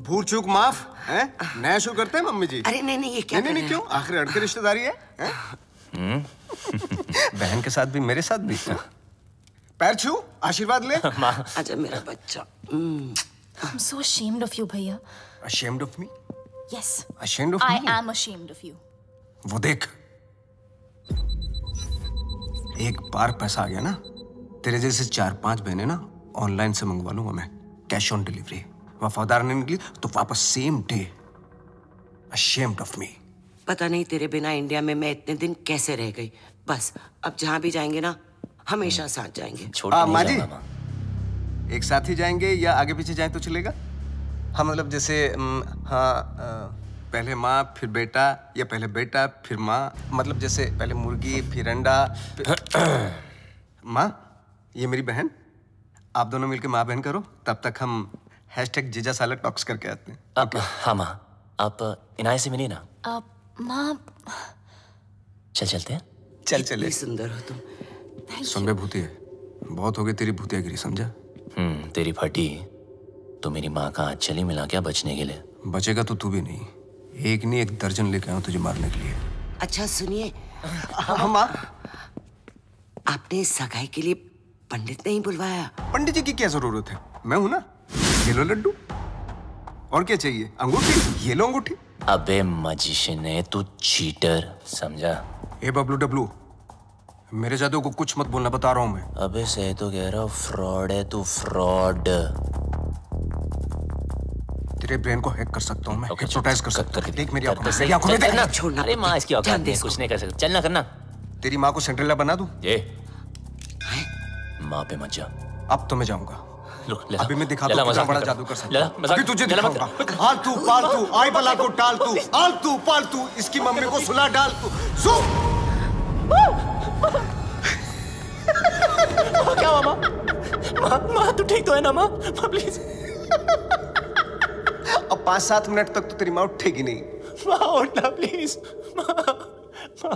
भूल चूक माफ है? नया शुरू करते हैं मम्मी जी। अरे नहीं ये क्या? नहीं क्यों? आखिर अड़के रिश्तेदारी है? बहन के साथ भी मेरे साथ भी। पैर छू, आशीर्वाद ले। आजा मेरा बच्चा। I'm so ashamed of you, भैया। Ashamed of me? Yes. Ashamed of me? I am ashamed of you. वो देख, एक बार पैसा आ गया ना, तेरे जैसे 4-5 बहनें ना ऑनलाइन से मंगवा लूंगा मैं, कैश ऑन डिलीवरी। वफादार नहीं निकली तो वापस same day. Ashamed of me. पता नहीं तेरे बिना इंडिया में मैं इतने दिन कैसे रह गई। बस अब जहाँ भी जाएंगे ना, हमेशा साथ जाएंगे। माँ जी, एक साथ ही जाएंगे या आगे पीछे जाएं तो चलेगा? हाँ मतलब जैसे पहले माँ फिर बेटा, या पहले बेटा फिर माँ, मतलब जैसे पहले मुर्गी फिर अंडा। माँ, ये मेरी बहन, आप दोनों मिलकर माँ बहन करो, तब तक हम #जीजा साला टॉक्स करके आते हैं। हाँ माँ, आप इनाय से मिलिए ना। माँ, चलते हैं। चल चले। सुंदर हो तुम। सुन बे भूतिया, बहुत हो गई तेरी भूतियागिरी, समझा? तेरी फटी तो मेरी माँ का हाथ चली मिला क्या बचने के लिए? बचेगा तो तू भी नहीं, एक नहीं 1 दर्जन लेके आऊं तुझे मारने के लिए। अच्छा सुनिए, माँ, आपने सगाई के लिए पंडित नहीं बुलवाया? पंडित जी की क्या जरूरत है, मैं हूं ना। ये लो लड्डू, और क्या चाहिए? अंगूठी, ये लो अंगूठी। अबे मजिशियन है तू, चीटर, समझा? ए बबलू डब्लू, मेरे जादू को कुछ मत बोलना, बता रहा हूं मैं। अबे सही तो कह रहा हूँ, फ्रॉड है तू, फ्रॉड। तेरे ब्रेन को हैक कर सकता हूँ मैं, हिप्नोटाइज कर सकता हूँ। देख मेरी आंखों में, मेरी आंखों में देख। छोड़ना। अरे माँ इसकी औकात नहीं है, कुछ नहीं कर सकता। चलना करना। तेरी माँ को सिंड्रेला बना दूं? ये माँ पे मत जा। अब तो मैं जाऊंगा। अभी मैं दिखाता हूँ कितना बड़ा जादू कर सकता हूँ। अभी तुझे दिखाऊंगा। आलतू पालतू आई बला को टाल तू, आलतू पालतू इसकी मम्मी को सुला डाल तू। क्या हुआ माँ? माँ तू ठीक तो है ना माँ? प्लीज। अब 5-7 मिनट तक तो तेरी माँ उठेगी नहीं। माँ उठना प्लीज, माँ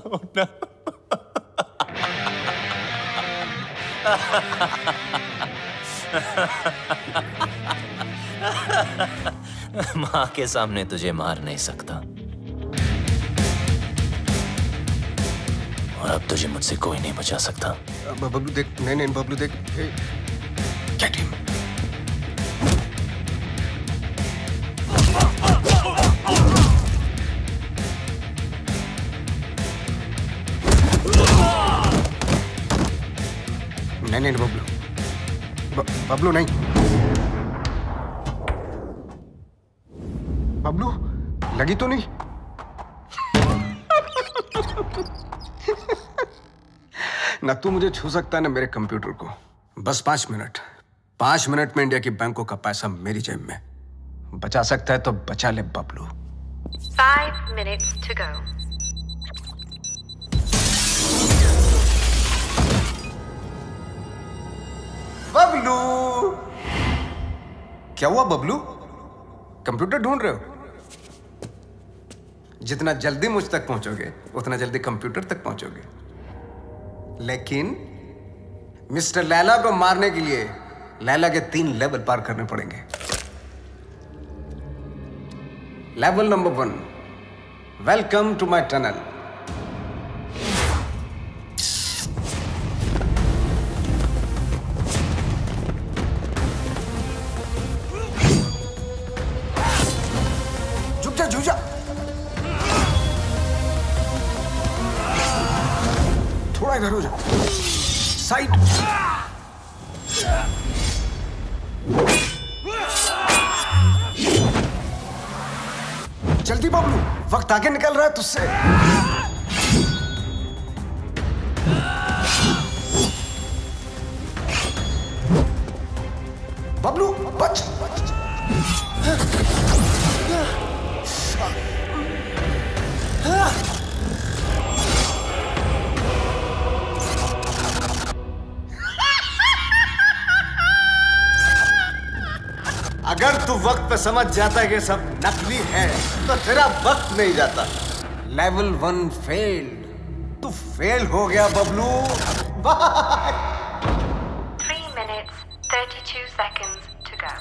उठना। माँ के सामने तुझे मार नहीं सकता, और अब तुझे मुझसे कोई नहीं बचा सकता। बबलू देख, नहीं बबलू देख, गेट हिम। नहीं बबलू, बबलू नहीं। बबलू लगी तो नहीं? ना तू मुझे छू सकता है ना मेरे कंप्यूटर को। बस 5 मिनट। 5 मिनट में इंडिया की बैंकों का पैसा मेरी जेब में। बचा सकता है तो बचा ले Bablu. 5 minutes to go. Bablu, क्या हुआ बबलू? कंप्यूटर ढूंढ रहे हो? जितना जल्दी मुझ तक पहुंचोगे उतना जल्दी कंप्यूटर तक पहुंचोगे। लेकिन मिस्टर लैला को मारने के लिए लैला के 3 लेवल पार करने पड़ेंगे। Level number 1, welcome to my tunnel. झुक जा, थोड़ा इधर हो जा, साइड। जल्दी बबलू, वक्त आगे निकल रहा है तुझसे। बबलू बच। अगर तू वक्त पे समझ जाता है कि सब नकली है तो तेरा वक्त नहीं जाता। Level 1 failed. तू फेल हो गया Bablu. Bye. 3 minutes 32 seconds to go.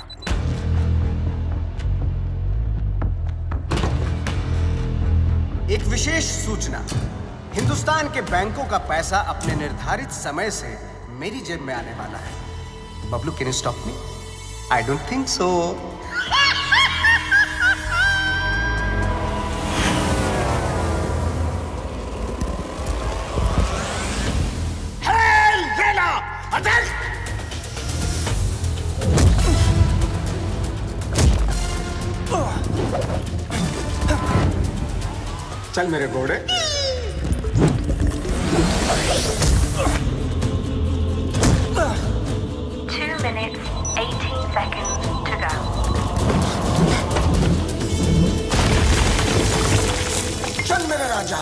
एक विशेष सूचना, हिंदुस्तान के बैंकों का पैसा अपने निर्धारित समय से मेरी जेब में आने वाला है। Bablu, can you stop me? I don't think so. Hey, Lena! Attack! चल मेरे घोड़े। 2 minutes 18 seconds to go. चल मेरे राजा।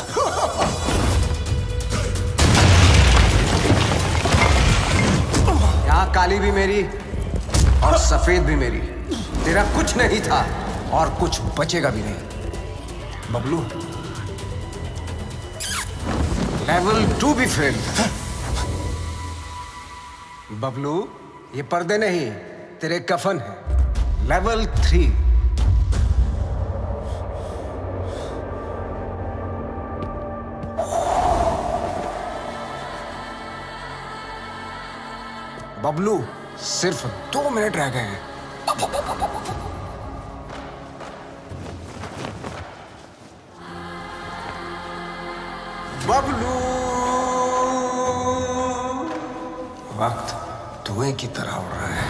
यहाँ काली भी मेरी और सफेद भी मेरी। तेरा कुछ नहीं था और कुछ बचेगा भी नहीं। बबलू, लेवल 2 भी फेल। बबलू, ये पर्दे नहीं, तेरे कफन है। लेवल 3। बबलू, सिर्फ 2 मिनट रह गए हैं। बबलू, वक्त धुएं की तरह उड़ रहा है।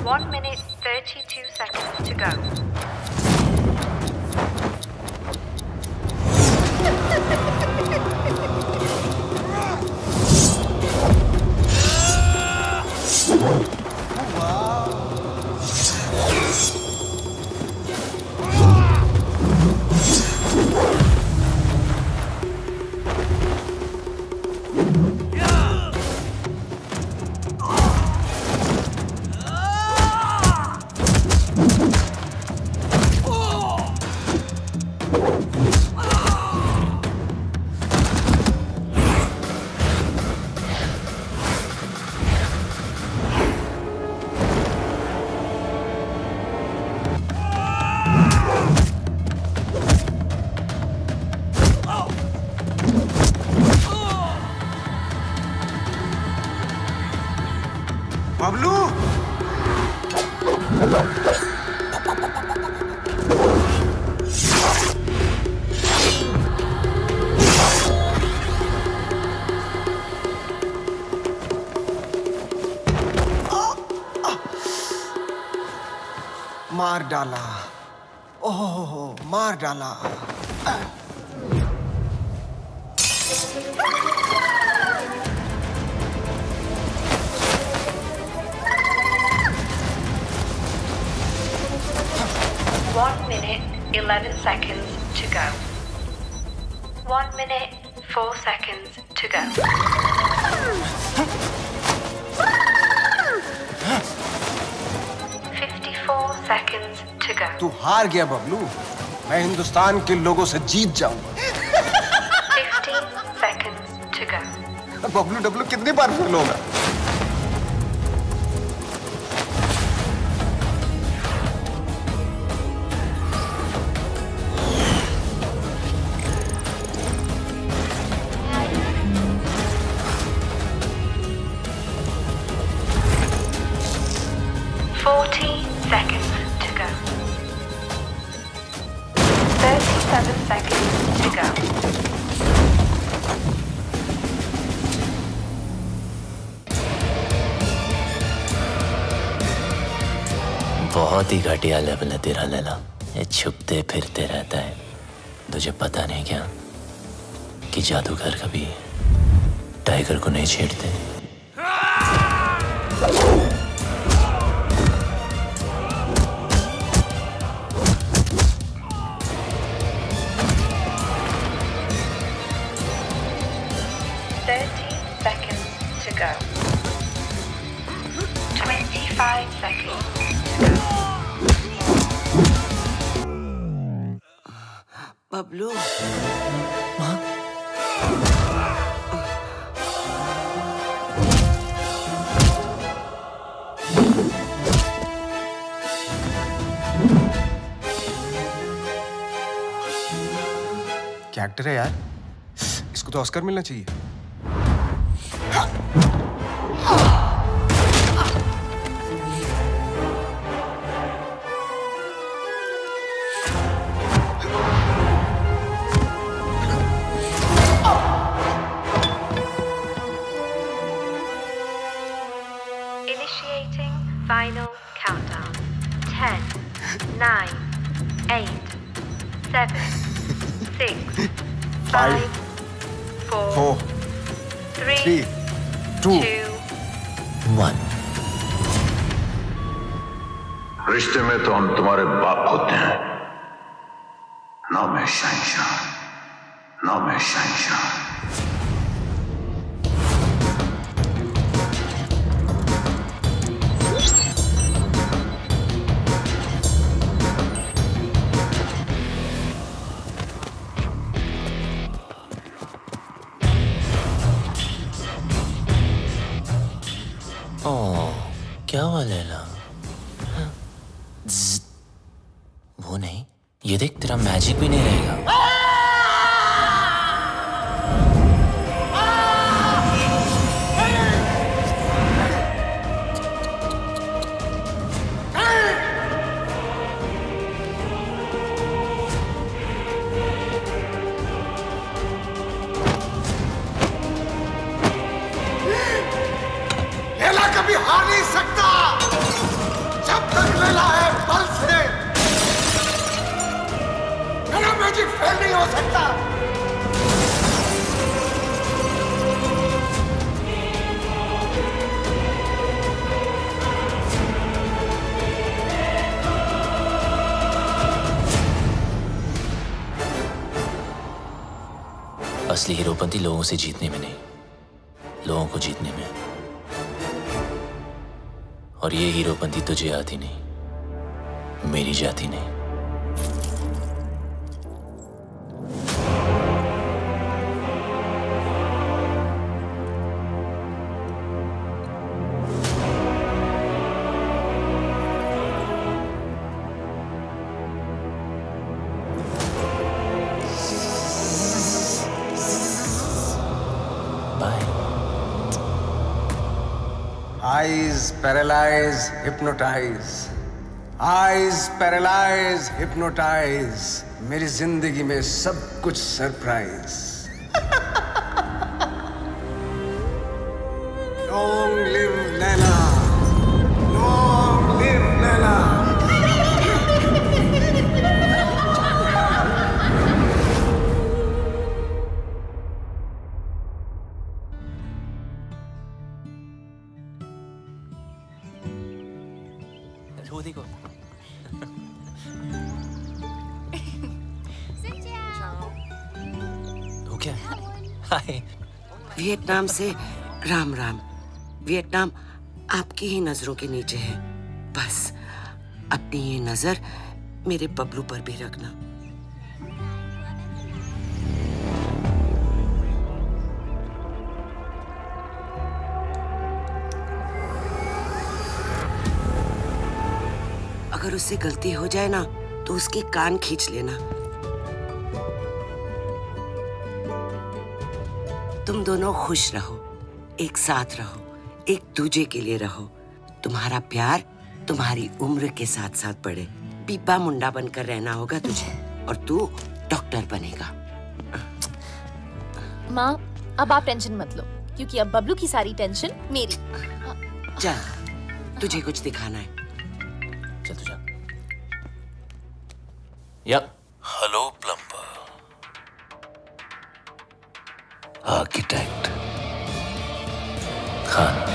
One minute, 32 seconds to go. Bablu, मार डाला। ओह, मार डाला। One minute, 11 seconds to go. 1 minute, 4 seconds to go. 54 seconds to go. तू हार गया बबलू। मैं हिंदुस्तान के लोगों से जीत जाऊंगा। 15 seconds to go. Bablu Dablu कितनी बार फेल होगा? Seconds to go. 37 seconds to go. बहुत ही घटिया लेवल है तेरा लैला। ये छुपते फिरते रहता है। तुझे पता नहीं क्या कि जादूगर कभी टाइगर को नहीं छेड़ते। Go. 25 seconds to go. Bablu, क्या एक्टर है यार, इसको तो ऑस्कर मिलना चाहिए। Initiating final countdown. 10, 9, 8, 7, 6, 5, 4, 3, 2, 1। रिश्ते में तो हम तुम्हारे बाप होते हैं। ना मैं शहंशाह, ना मैं शहंशाह। क्या हुआ लैला? वो नहीं, ये देख तेरा मैजिक भी नहीं रहेगा। लैला कभी हार नहीं सकता जब तक लैला है पल्स है। मेरा मैजिक फेल नहीं हो सकता। असली हीरोपंती लोगों से जीतने में नहीं, लोगों को जीतने में। और ये हीरोपंती तुझे आती नहीं, मेरी जाती नहीं। Eyes paralyze, hypnotize. Eyes paralyze, hypnotize. मेरी जिंदगी में सब कुछ surprise. Long live Laila, long live Laila. वो देखो। वो क्या? हाय। वियतनाम से राम राम। वियतनाम आपकी ही नजरों के नीचे है। बस अपनी ये नजर मेरे बबलू पर भी रखना। अगर उससे गलती हो जाए ना तो उसके कान खींच लेना। तुम दोनों खुश रहो, एक साथ रहो, एक दूजे के लिए रहो। तुम्हारा प्यार तुम्हारी उम्र के साथ साथ बढ़े। पीपा मुंडा बनकर रहना होगा तुझे और तू डॉक्टर बनेगा। माँ, अब आप टेंशन मत लो क्योंकि अब बबलू की सारी टेंशन मेरी। चल, तुझे कुछ दिखाना है। चल तू जा। Yup. Hello plumber, architect Khan.